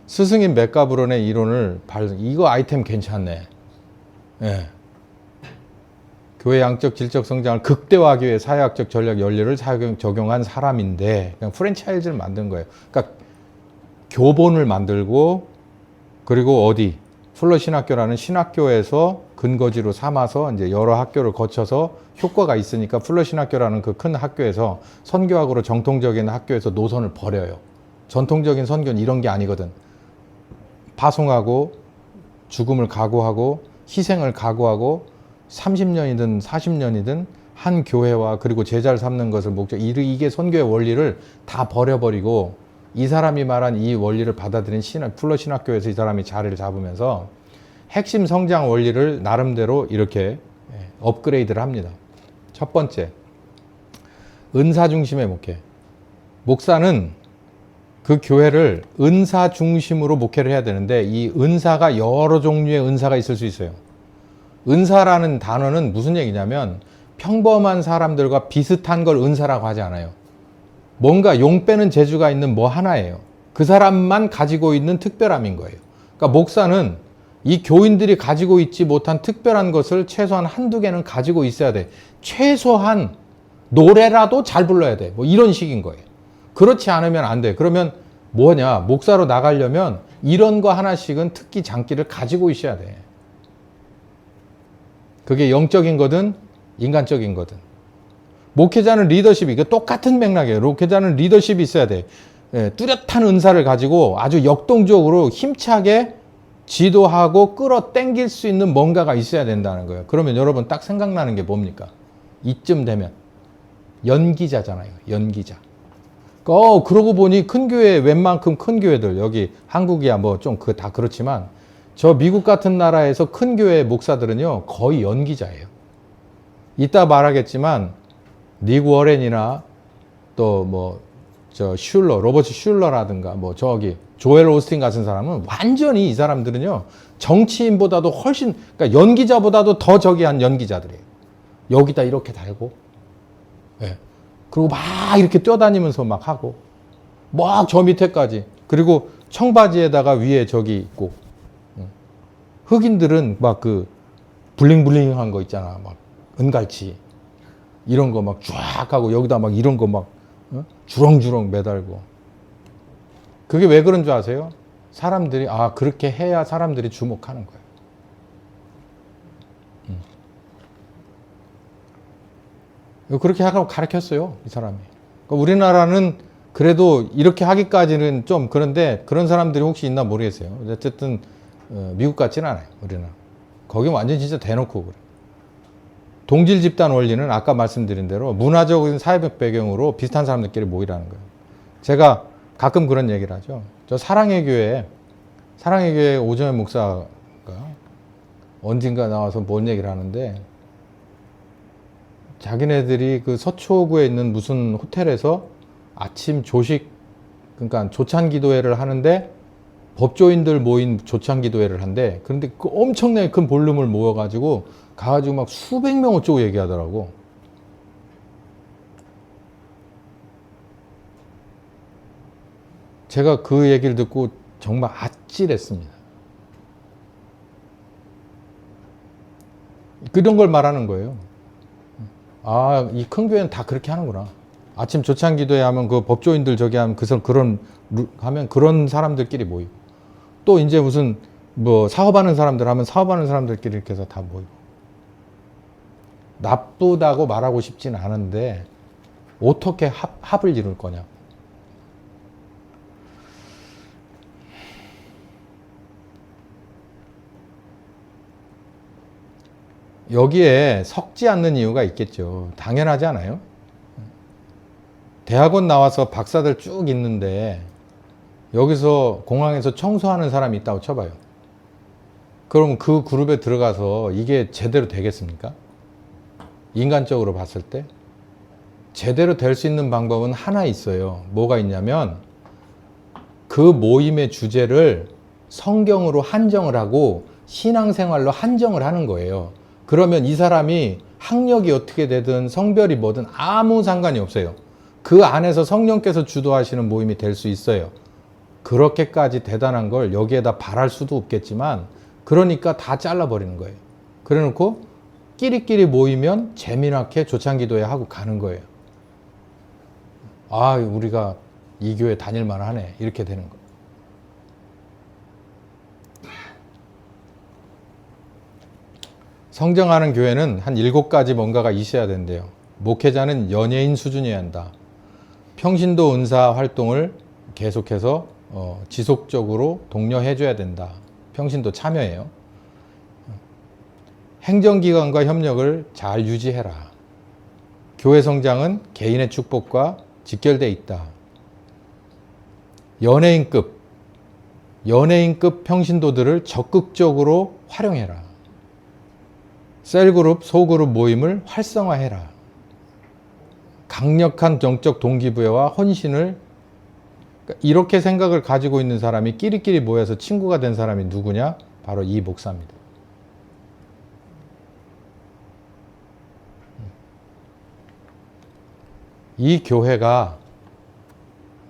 스승인 맥가브론의 이론을 이거 아이템 괜찮네. 예. 교회 양적 질적 성장을 극대화하기 위해 사회학적 전략 연례를 적용한 사람인데 그냥 프랜차이즈를 만든 거예요. 그러니까 교본을 만들고 그리고 어디 플러 신학교라는 신학교에서 근거지로 삼아서 이제 여러 학교를 거쳐서 효과가 있으니까 플러 신학교라는 그 큰 학교에서 선교학으로 정통적인 학교에서 노선을 버려요. 전통적인 선교는 이런 게 아니거든. 파송하고 죽음을 각오하고 희생을 각오하고 30년이든 40년이든 한 교회와 그리고 제자를 삼는 것을 목적, 이게 선교의 원리를 다 버려버리고 이 사람이 말한 이 원리를 받아들인 플러 신학교에서 이 사람이 자리를 잡으면서 핵심 성장 원리를 나름대로 이렇게 업그레이드를 합니다. 첫 번째, 은사 중심의 목회. 목사는 그 교회를 은사 중심으로 목회를 해야 되는데 이 은사가 여러 종류의 은사가 있을 수 있어요. 은사라는 단어는 무슨 얘기냐면 평범한 사람들과 비슷한 걸 은사라고 하지 않아요. 뭔가 용 빼는 재주가 있는 뭐 하나예요. 그 사람만 가지고 있는 특별함인 거예요. 그러니까 목사는 이 교인들이 가지고 있지 못한 특별한 것을 최소한 한두 개는 가지고 있어야 돼. 최소한 노래라도 잘 불러야 돼. 뭐 이런 식인 거예요. 그렇지 않으면 안 돼. 그러면 뭐냐? 목사로 나가려면 이런 거 하나씩은 특기 장기를 가지고 있어야 돼. 그게 영적인 거든 인간적인 거든. 목회자는 리더십이, 이거 똑같은 맥락이에요. 목회자는 리더십이 있어야 돼. 예, 뚜렷한 은사를 가지고 아주 역동적으로 힘차게 지도하고 끌어 당길 수 있는 뭔가가 있어야 된다는 거예요. 그러면 여러분 딱 생각나는 게 뭡니까? 이쯤 되면 연기자잖아요. 연기자. 그러고 보니 큰 교회, 웬만큼 큰 교회들, 여기 한국이야 뭐 좀 다 그렇지만 저 미국 같은 나라에서 큰 교회 목사들은요 거의 연기자예요. 이따 말하겠지만 닉 워렌이나 또 뭐 저 슐러, 로버트 슐러라든가 뭐 저기 조엘 오스틴 같은 사람은 완전히 이 사람들은요 정치인보다도 훨씬, 그러니까 연기자보다도 더 저기 한 연기자들이에요. 여기다 이렇게 달고, 예. 그리고 막 이렇게 뛰어다니면서 막 하고, 막 저 밑에까지. 그리고 청바지에다가 위에 저기 있고, 흑인들은 막 그 블링블링한 거 있잖아. 막 은갈치. 이런 거 막 쫙 하고, 여기다 막 이런 거 막 주렁주렁 매달고. 그게 왜 그런 줄 아세요? 사람들이, 그렇게 해야 사람들이 주목하는 거예요. 그렇게 하라고 가르쳤어요, 이 사람이. 그러니까 우리나라는 그래도 이렇게 하기까지는 좀 그런데 그런 사람들이 혹시 있나 모르겠어요. 어쨌든 미국 같지는 않아요, 우리나라. 거기 완전 진짜 대놓고 그래. 동질 집단 원리는 아까 말씀드린 대로 문화적인 사회적 배경으로 비슷한 사람들끼리 모이라는 거예요. 제가 가끔 그런 얘기를 하죠. 저 사랑의 교회 오정현 목사가 언젠가 나와서 뭔 얘기를 하는데, 자기네들이 그 서초구에 있는 무슨 호텔에서 아침 조식, 그러니까 조찬기도회를 하는데 법조인들 모인 조찬기도회를 한대. 그런데 그 엄청나게 큰 볼륨을 모여가지고 가가지고 막 수백 명 어쩌고 얘기하더라고. 제가 그 얘기를 듣고 정말 아찔했습니다. 그런 걸 말하는 거예요. 이 큰 교회는 다 그렇게 하는구나. 아침 조찬기도회 하면 그 법조인들 저기 하면 하면 그런 사람들끼리 모이고, 또 이제 무슨 뭐 사업하는 사람들 하면 사업하는 사람들끼리 이렇게 해서 다 모이고. 나쁘다고 말하고 싶지는 않은데 어떻게 합을 이룰 거냐. 여기에 섞지 않는 이유가 있겠죠. 당연하지 않아요? 대학원 나와서 박사들 쭉 있는데 여기서 공항에서 청소하는 사람이 있다고 쳐봐요. 그럼 그 그룹에 들어가서 이게 제대로 되겠습니까? 인간적으로 봤을 때 제대로 될 수 있는 방법은 하나 있어요. 뭐가 있냐면 그 모임의 주제를 성경으로 한정을 하고 신앙생활로 한정을 하는 거예요. 그러면 이 사람이 학력이 어떻게 되든 성별이 뭐든 아무 상관이 없어요. 그 안에서 성령께서 주도하시는 모임이 될 수 있어요. 그렇게까지 대단한 걸 여기에다 바랄 수도 없겠지만, 그러니까 다 잘라버리는 거예요. 그래 놓고 끼리끼리 모이면 재미나게 조찬기도회 하고 가는 거예요. 우리가 이 교회 다닐만 하네. 이렇게 되는 거예요. 성장하는 교회는 한 7가지 뭔가가 있어야 된대요. 목회자는 연예인 수준이어야 한다. 평신도 은사 활동을 계속해서 지속적으로 독려해줘야 된다. 평신도 참여예요. 행정기관과 협력을 잘 유지해라. 교회 성장은 개인의 축복과 직결되어 있다. 연예인급 평신도들을 적극적으로 활용해라. 셀그룹, 소그룹 모임을 활성화해라. 강력한 정적 동기부여와 헌신을, 이렇게 생각을 가지고 있는 사람이 끼리끼리 모여서 친구가 된 사람이 누구냐? 바로 이 목사입니다. 이 교회가,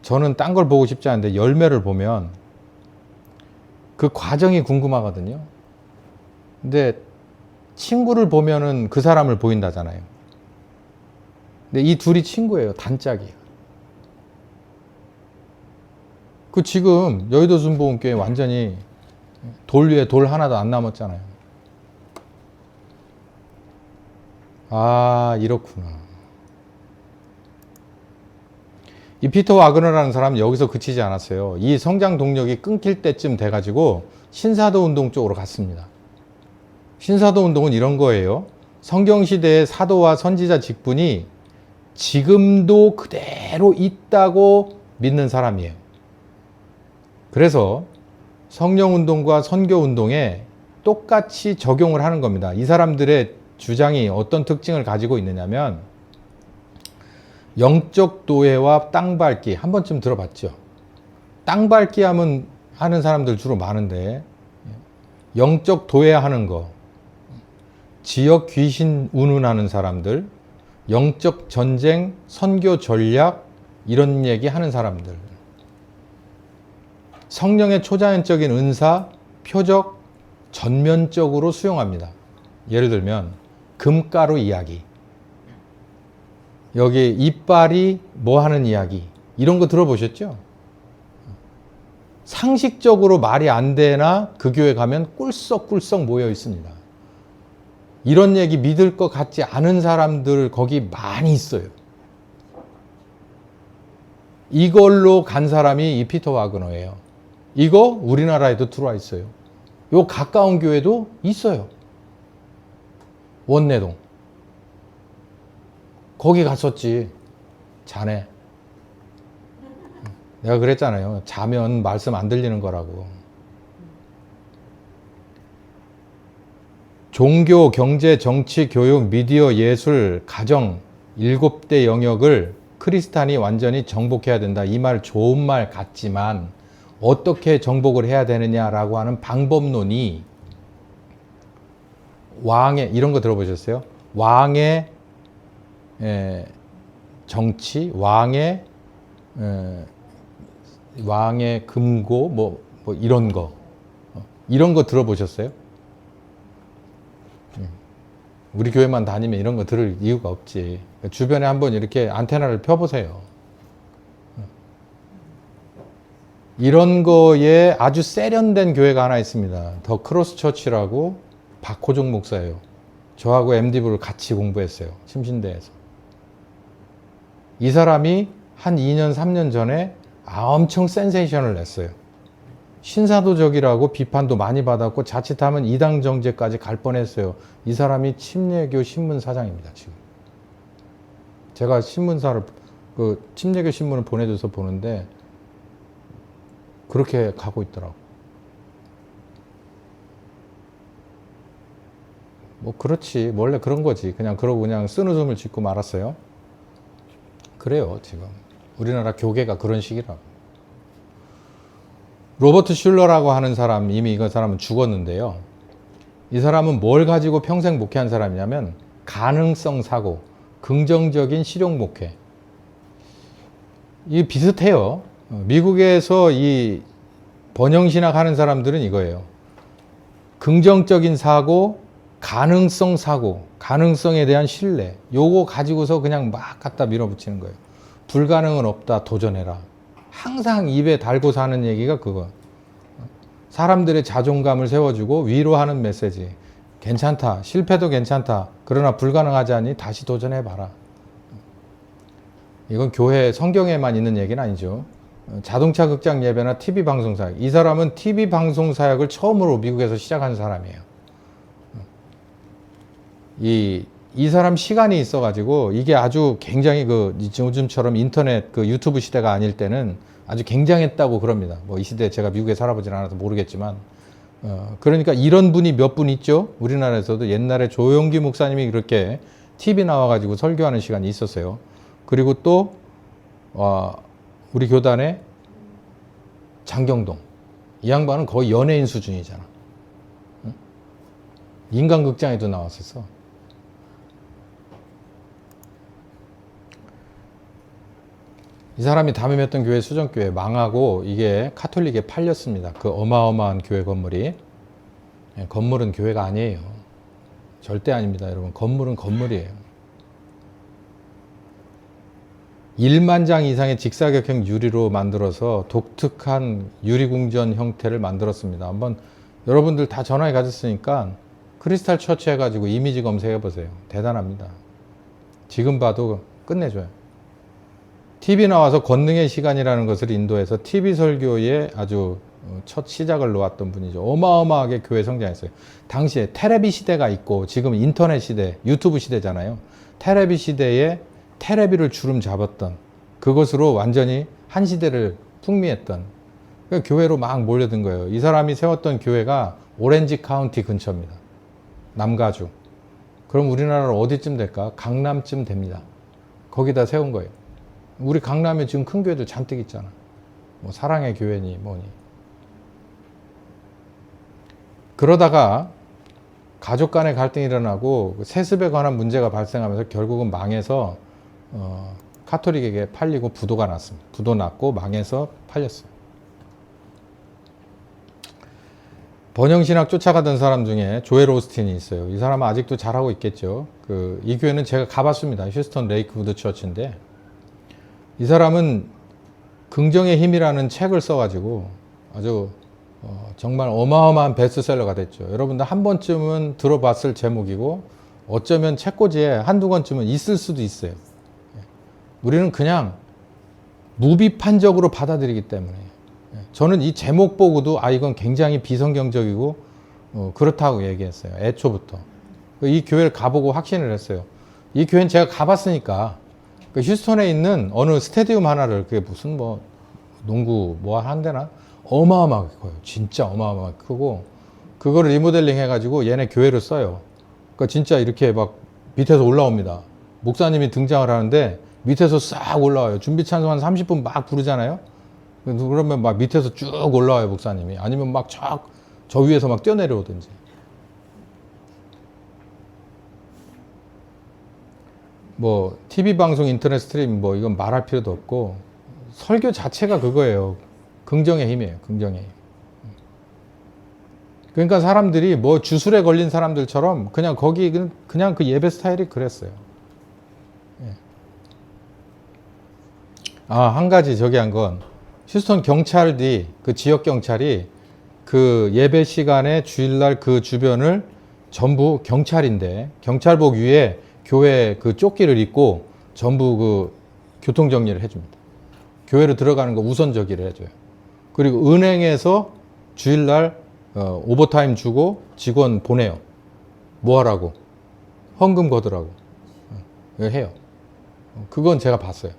저는 딴 걸 보고 싶지 않은데 열매를 보면 그 과정이 궁금하거든요. 근데 친구를 보면은 그 사람을 보인다잖아요. 근데 이 둘이 친구예요. 단짝이에요. 지금 여의도 순복음교회 완전히 돌 위에 돌 하나도 안 남았잖아요. 이렇구나. 이 피터 와그너라는 사람은 여기서 그치지 않았어요. 이 성장 동력이 끊길 때쯤 돼가지고 신사도 운동 쪽으로 갔습니다. 신사도 운동은 이런 거예요. 성경시대의 사도와 선지자 직분이 지금도 그대로 있다고 믿는 사람이에요. 그래서 성령운동과 선교운동에 똑같이 적용을 하는 겁니다. 이 사람들의 주장이 어떤 특징을 가지고 있느냐면 영적 도회와 땅밟기 한 번쯤 들어봤죠. 땅밟기 하는 사람들 주로 많은데 영적 도회하는 거, 지역 귀신 운운하는 사람들, 영적 전쟁, 선교 전략 이런 얘기 하는 사람들, 성령의 초자연적인 은사, 표적 전면적으로 수용합니다. 예를 들면 금가루 이야기, 여기 이빨이 뭐 하는 이야기 이런 거 들어보셨죠? 상식적으로 말이 안 되나 그 교회 가면 꿀썩꿀썩 모여 있습니다. 이런 얘기 믿을 것 같지 않은 사람들 거기 많이 있어요. 이걸로 간 사람이 이 피터 와그너예요. 이거 우리나라에도 들어와 있어요. 요 가까운 교회도 있어요. 원내동. 거기 갔었지. 자네. 내가 그랬잖아요. 자면 말씀 안 들리는 거라고. 종교, 경제, 정치, 교육, 미디어, 예술, 가정 7대 영역을 크리스탄이 완전히 정복해야 된다. 이 말 좋은 말 같지만 어떻게 정복을 해야 되느냐라고 하는 방법론이 왕의 이런 거 들어보셨어요? 왕의 정치, 왕의 금고 뭐 이런 거 들어보셨어요? 우리 교회만 다니면 이런 거 들을 이유가 없지. 주변에 한번 이렇게 안테나를 펴보세요. 이런 거에 아주 세련된 교회가 하나 있습니다. 더 크로스 처치라고 박호종 목사예요. 저하고 MD부를 같이 공부했어요. 침신대에서. 이 사람이 한 2년, 3년 전에 엄청 센세이션을 냈어요. 신사도적이라고 비판도 많이 받았고 자칫하면 이당 정제까지 갈 뻔했어요. 이 사람이 침례교 신문 사장입니다. 지금 제가 신문사를 침례교 신문을 보내줘서 보는데 그렇게 가고 있더라고. 뭐 그렇지, 원래 그런 거지. 그러고 그냥 쓴웃음을 짓고 말았어요. 그래요. 지금 우리나라 교계가 그런 식이라고. 로버트 슐러라고 하는 사람, 이미 이 사람은 죽었는데요. 이 사람은 뭘 가지고 평생 목회한 사람이냐면 가능성 사고, 긍정적인 실용 목회. 이게 비슷해요. 미국에서 이 번영신학 하는 사람들은 이거예요. 긍정적인 사고, 가능성 사고, 가능성에 대한 신뢰. 요거 가지고서 그냥 막 갖다 밀어붙이는 거예요. 불가능은 없다, 도전해라. 항상 입에 달고 사는 얘기가 그거. 사람들의 자존감을 세워주고 위로하는 메시지. 괜찮다. 실패도 괜찮다. 그러나 불가능하지 않니? 다시 도전해봐라. 이건 교회 성경에만 있는 얘기는 아니죠. 자동차 극장 예배나 TV 방송 사역. 이 사람은 TV 방송 사역을 처음으로 미국에서 시작한 사람이에요. 이 사람 시간이 있어가지고 이게 아주 굉장히 요즘처럼 인터넷 유튜브 시대가 아닐 때는 아주 굉장했다고 그럽니다. 뭐 이 시대에 제가 미국에 살아보진 않아서 모르겠지만, 그러니까 이런 분이 몇 분 있죠. 우리나라에서도 옛날에 조용기 목사님이 그렇게 TV 나와가지고 설교하는 시간이 있었어요. 그리고 또 우리 교단의 장경동 이 양반은 거의 연예인 수준이잖아. 인간극장에도 나왔었어. 이 사람이 담임했던 교회 수정교회 망하고 이게 카톨릭에 팔렸습니다. 그 어마어마한 교회 건물이. 건물은 교회가 아니에요. 절대 아닙니다, 여러분. 건물은 건물이에요. 1만 장 이상의 직사각형 유리로 만들어서 독특한 유리궁전 형태를 만들었습니다. 한번 여러분들 다 전화해 가졌으니까 크리스탈 처치 해가지고 이미지 검색해 보세요. 대단합니다. 지금 봐도 끝내줘요. TV 나와서 권능의 시간이라는 것을 인도해서 TV 설교에 아주 첫 시작을 놓았던 분이죠. 어마어마하게 교회 성장했어요. 당시에 테레비 시대가 있고 지금 인터넷 시대, 유튜브 시대잖아요. 테레비 시대에 테레비를 주름 잡았던 그것으로 완전히 한 시대를 풍미했던 교회로 막 몰려든 거예요. 이 사람이 세웠던 교회가 오렌지 카운티 근처입니다. 남가주. 그럼 우리나라로 어디쯤 될까? 강남쯤 됩니다. 거기다 세운 거예요. 우리 강남에 지금 큰 교회들 잔뜩 있잖아. 뭐 사랑의 교회니 뭐니. 그러다가 가족 간의 갈등이 일어나고 세습에 관한 문제가 발생하면서 결국은 망해서 카톨릭에게 팔리고 부도가 났습니다. 부도 났고 망해서 팔렸어요. 번영신학 쫓아가던 사람 중에 조엘 오스틴이 있어요. 이 사람은 아직도 잘하고 있겠죠. 이 교회는 제가 가봤습니다. 휴스턴 레이크우드 처치인데 이 사람은 긍정의 힘이라는 책을 써가지고 아주 정말 어마어마한 베스트셀러가 됐죠. 여러분들 한 번쯤은 들어봤을 제목이고 어쩌면 책꽂이에 한두 권쯤은 있을 수도 있어요. 우리는 그냥 무비판적으로 받아들이기 때문에 저는 이 제목 보고도 이건 굉장히 비성경적이고 그렇다고 얘기했어요. 애초부터. 이 교회를 가보고 확신을 했어요. 이 교회는 제가 가봤으니까 휴스턴에 있는 어느 스테디움 하나를 그게 무슨 뭐 농구 뭐 한대나 어마어마하게 커요. 진짜 어마어마하게 크고 그거를 리모델링 해가지고 얘네 교회를 써요. 그러니까 진짜 이렇게 막 밑에서 올라옵니다. 목사님이 등장을 하는데 밑에서 싹 올라와요. 준비 찬송 한 30분 막 부르잖아요. 그러면 막 밑에서 쭉 올라와요, 목사님이. 아니면 막 저 위에서 막 뛰어내려오든지. 뭐 TV 방송, 인터넷 스트림 뭐 이건 말할 필요도 없고 설교 자체가 그거예요. 긍정의 힘이에요. 긍정의 힘. 그러니까 사람들이 뭐 주술에 걸린 사람들처럼 그냥 거기 그냥 그 예배 스타일이 그랬어요. 한 가지 저기 한 건 휴스턴 경찰이 그 지역 경찰이 그 예배 시간에 주일날 그 주변을 전부 경찰인데 경찰복 위에 교회 그 조끼를 입고 전부 그 교통 정리를 해줍니다. 교회로 들어가는 거 우선 저기를 해줘요. 그리고 은행에서 주일날 오버타임 주고 직원 보내요. 뭐 하라고? 헌금 거두라고. 해요. 그건 제가 봤어요.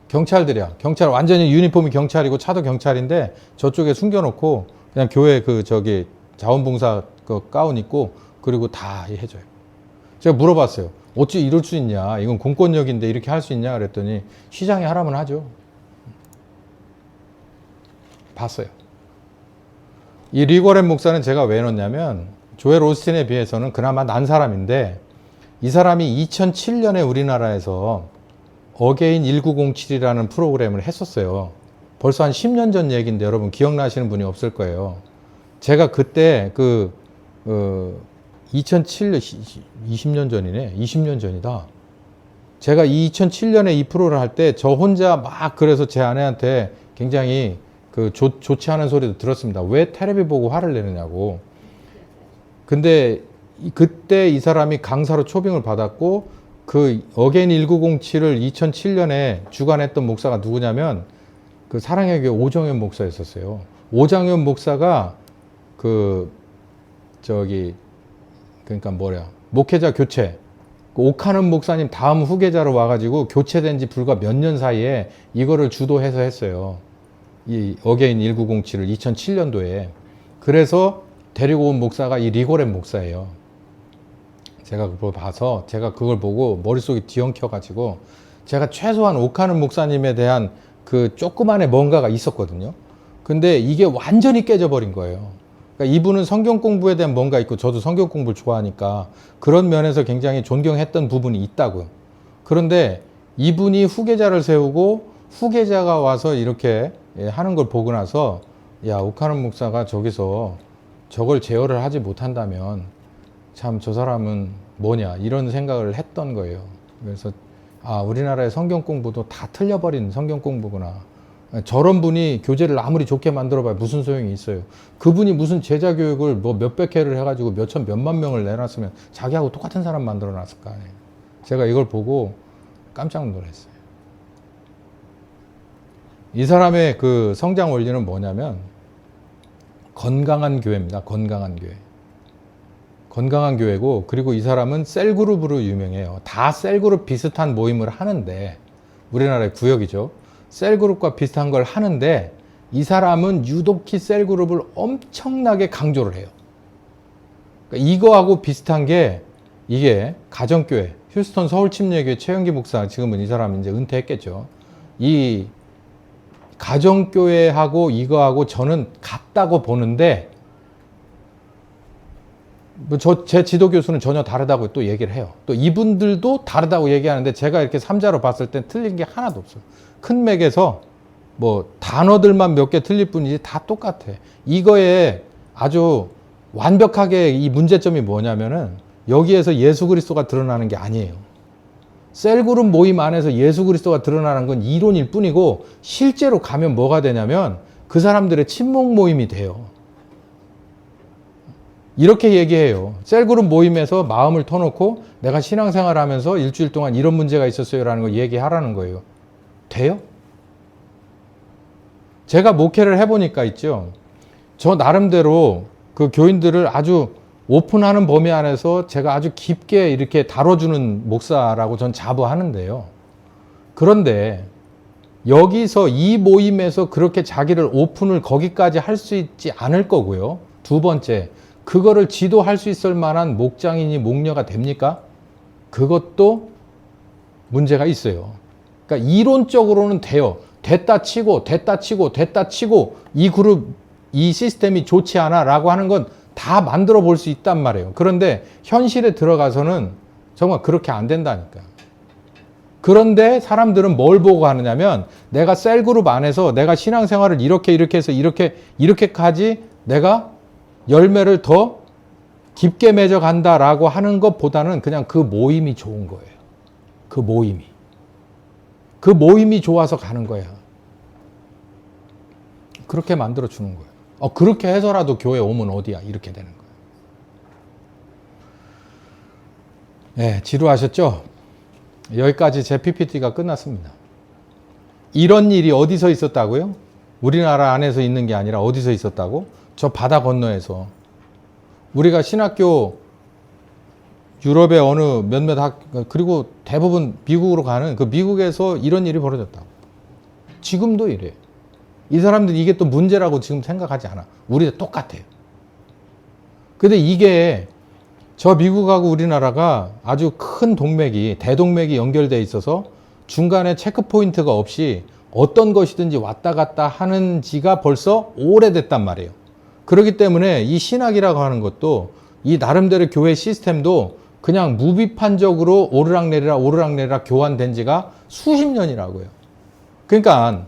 경찰들이야. 경찰 완전히 유니폼이 경찰이고 차도 경찰인데 저쪽에 숨겨놓고 그냥 교회 그 저기 자원봉사 그 가운 입고 그리고 다 해줘요. 제가 물어봤어요. 어찌 이럴 수 있냐? 이건 공권력인데 이렇게 할 수 있냐? 그랬더니 시장이 하라면 하죠. 봤어요. 이 리거렌 목사는 제가 왜 넣냐면 조엘 오스틴에 비해서는 그나마 난 사람인데 이 사람이 2007년에 우리나라에서 어게인 1907이라는 프로그램을 했었어요. 벌써 한 10년 전 얘기인데 여러분 기억나시는 분이 없을 거예요. 제가 그때 2007년, 20년 전이네. 20년 전이다. 제가 2007년에 이 프로를 할 때 저 혼자 막 그래서 제 아내한테 굉장히 좋지 않은 소리도 들었습니다. 왜 테레비 보고 화를 내느냐고. 근데 그때 이 사람이 강사로 초빙을 받았고 그 어게인 1907을 2007년에 주관했던 목사가 누구냐면 그 사랑의 교회 오정현 목사였었어요. 오정현 목사가 목회자 교체. 오카는 목사님 다음 후계자로 와가지고 교체된 지 불과 몇 년 사이에 이거를 주도해서 했어요. 이 어게인 1907을 2007년도에. 그래서 데리고 온 목사가 이 리고렌 목사예요. 제가 그걸 봐서 제가 그걸 보고 머릿속이 뒤엉켜가지고 제가 최소한 오카는 목사님에 대한 그 조그만의 뭔가가 있었거든요. 근데 이게 완전히 깨져버린 거예요. 그러니까 이분은 성경 공부에 대한 뭔가 있고 저도 성경 공부를 좋아하니까 그런 면에서 굉장히 존경했던 부분이 있다고요. 그런데 이분이 후계자를 세우고 후계자가 와서 이렇게 하는 걸 보고 나서 야, 오카는 목사가 저기서 저걸 제어를 하지 못한다면 참 저 사람은 뭐냐 이런 생각을 했던 거예요. 그래서 우리나라의 성경 공부도 다 틀려버린 성경 공부구나. 저런 분이 교재를 아무리 좋게 만들어봐야 무슨 소용이 있어요. 그분이 무슨 제자 교육을 뭐 몇백 회를 해가지고 몇천 몇만 명을 내놨으면 자기하고 똑같은 사람 만들어놨을 거 아니에요. 제가 이걸 보고 깜짝 놀랐어요. 이 사람의 그 성장 원리는 뭐냐면 건강한 교회입니다. 건강한 교회. 건강한 교회고, 그리고 이 사람은 셀그룹으로 유명해요. 다 셀그룹 비슷한 모임을 하는데, 우리나라의 구역이죠. 셀그룹과 비슷한 걸 하는데 이 사람은 유독히 셀그룹을 엄청나게 강조를 해요. 그러니까 이거하고 비슷한 게 이게 가정교회, 휴스턴 서울침례교회 최영기 목사, 지금은 이 사람 이제 은퇴했겠죠. 이 가정교회하고 이거하고 저는 같다고 보는데, 제 지도 교수는 전혀 다르다고 또 얘기를 해요. 또 이분들도 다르다고 얘기하는데 제가 이렇게 삼자로 봤을 땐 틀린 게 하나도 없어요. 큰 맥에서 뭐 단어들만 몇 개 틀릴 뿐이지 다 똑같아. 이거에 아주 완벽하게 이 문제점이 뭐냐면은 여기에서 예수 그리스도가 드러나는 게 아니에요. 셀그룹 모임 안에서 예수 그리스도가 드러나는 건 이론일 뿐이고, 실제로 가면 뭐가 되냐면 그 사람들의 친목 모임이 돼요. 이렇게 얘기해요. 셀그룹 모임에서 마음을 터놓고 내가 신앙생활 하면서 일주일 동안 이런 문제가 있었어요 라는 걸 얘기하라는 거예요. 돼요? 제가 목회를 해보니까 있죠. 저 나름대로 그 교인들을 아주 오픈하는 범위 안에서 제가 아주 깊게 이렇게 다뤄주는 목사라고 전 자부하는데요. 그런데 여기서 이 모임에서 그렇게 자기를 오픈을 거기까지 할 수 있지 않을 거고요. 두 번째, 그거를 지도할 수 있을 만한 목장이니 목녀가 됩니까? 그것도 문제가 있어요. 그러니까 이론적으로는 돼요. 됐다 치고 이 그룹, 이 시스템이 좋지 않아 라고 하는 건 다 만들어 볼 수 있단 말이에요. 그런데 현실에 들어가서는 정말 그렇게 안 된다니까. 그런데 사람들은 뭘 보고 하느냐면, 내가 셀그룹 안에서 내가 신앙생활을 이렇게 해서 이렇게까지 내가 열매를 더 깊게 맺어 간다라고 하는 것보다는 그냥 그 모임이 좋은 거예요. 그 모임이 좋아서 가는 거야. 그렇게 만들어 주는 거예요. 그렇게 해서라도 교회 오면 어디야? 이렇게 되는 거예요. 네, 지루하셨죠? 여기까지 제 PPT가 끝났습니다. 이런 일이 어디서 있었다고요? 우리나라 안에서 있는 게 아니라 어디서 있었다고? 저 바다 건너에서. 우리가 신학교 유럽의 어느 몇몇 그리고 대부분 미국으로 가는 그 미국에서 이런 일이 벌어졌다고. 지금도 이래요. 이 사람들이 이게 또 문제라고 지금 생각하지 않아. 우리도 똑같아요. 근데 이게 저 미국하고 우리나라가 아주 큰 동맥이, 대동맥이 연결되어 있어서 중간에 체크포인트가 없이 어떤 것이든지 왔다 갔다 하는 지가 벌써 오래됐단 말이에요. 그렇기 때문에 이 신학이라고 하는 것도, 이 나름대로 교회 시스템도 그냥 무비판적으로 오르락내리락 교환된 지가 수십 년이라고요. 그러니까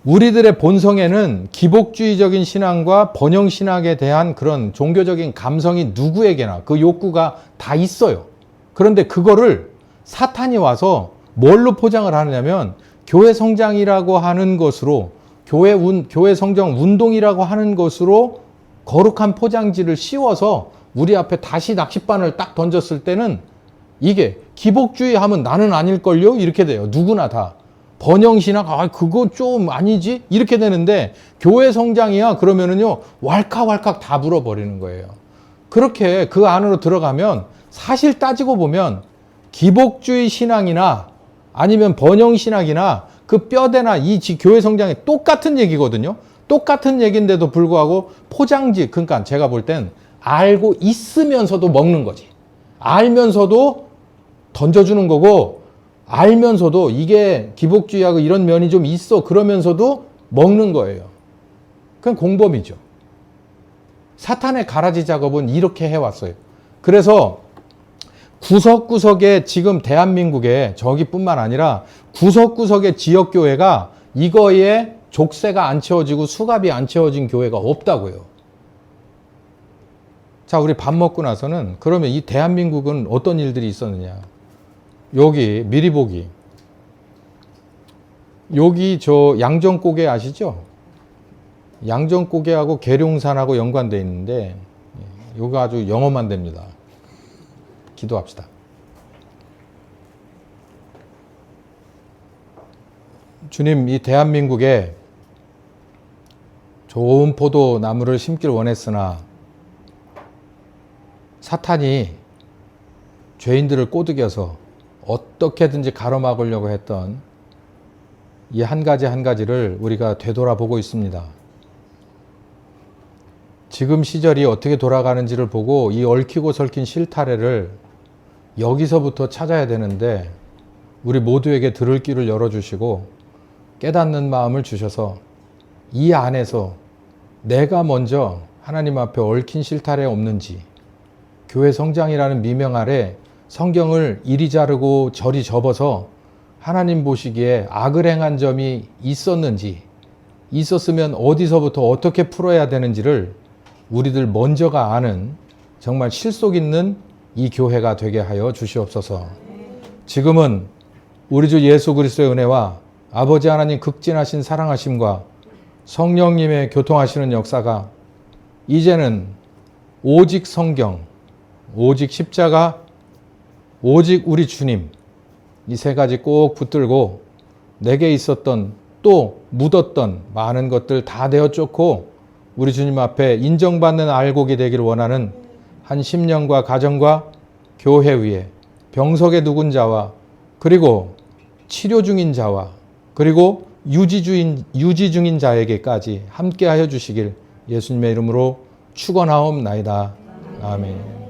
우리들의 본성에는 기복주의적인 신앙과 번영신학에 대한 그런 종교적인 감성이 누구에게나 그 욕구가 다 있어요. 그런데 그거를 사탄이 와서 뭘로 포장을 하느냐면, 교회 성장이라고 하는 것으로, 교회 성장 운동이라고 하는 것으로 거룩한 포장지를 씌워서 우리 앞에 다시 낚싯바늘 딱 던졌을 때는 이게 기복주의 하면 나는 아닐걸요? 이렇게 돼요. 누구나 다. 번영신학, 그거 좀 아니지? 이렇게 되는데, 교회 성장이야 그러면은요, 왈칵왈칵 다 물어버리는 거예요. 그렇게 그 안으로 들어가면 사실 따지고 보면 기복주의 신앙이나 아니면 번영신학이나 그 뼈대나 이 교회 성장이 똑같은 얘기거든요. 똑같은 얘기인데도 불구하고 포장지, 그러니까 제가 볼 땐 알고 있으면서도 먹는 거지. 알면서도 던져주는 거고, 알면서도 이게 기복주의하고 이런 면이 좀 있어 그러면서도 먹는 거예요. 그건 공범이죠. 사탄의 가라지 작업은 이렇게 해왔어요. 그래서 구석구석에 지금 대한민국에 저기뿐만 아니라 구석구석의 지역교회가 이거에 족쇄가 안 채워지고 수갑이 안 채워진 교회가 없다고요. 자, 우리 밥 먹고 나서는 그러면 이 대한민국은 어떤 일들이 있었느냐. 여기 미리 보기. 여기 저 양정고개 아시죠? 양정고개하고 계룡산하고 연관되어 있는데, 여기 아주 영험한 데입니다. 기도합시다. 주님, 이 대한민국에 좋은 포도나무를 심길 원했으나 사탄이 죄인들을 꼬드겨서 어떻게든지 가로막으려고 했던 이 한 가지 한 가지를 우리가 되돌아보고 있습니다. 지금 시절이 어떻게 돌아가는지를 보고 이 얽히고 설킨 실타래를 여기서부터 찾아야 되는데 우리 모두에게 들을 길을 열어주시고 깨닫는 마음을 주셔서 이 안에서 내가 먼저 하나님 앞에 얽힌 실타래 없는지, 교회 성장이라는 미명 아래 성경을 이리 자르고 저리 접어서 하나님 보시기에 악을 행한 점이 있었는지, 있었으면 어디서부터 어떻게 풀어야 되는지를 우리들 먼저가 아는 정말 실속 있는 이 교회가 되게 하여 주시옵소서. 지금은 우리 주 예수 그리스도의 은혜와 아버지 하나님 극진하신 사랑하심과 성령님의 교통하시는 역사가 이제는 오직 성경, 오직 십자가, 오직 우리 주님, 이 세 가지 꼭 붙들고 내게 있었던 또 묻었던 많은 것들 다 내어 쫓고 우리 주님 앞에 인정받는 알곡이 되기를 원하는 한 심령과 가정과 교회 위에 병석에 누군 자와 그리고 치료 중인 자와 그리고 유지 중인 자에게까지 함께하여 주시길 예수님의 이름으로 축원하옵나이다. 아멘.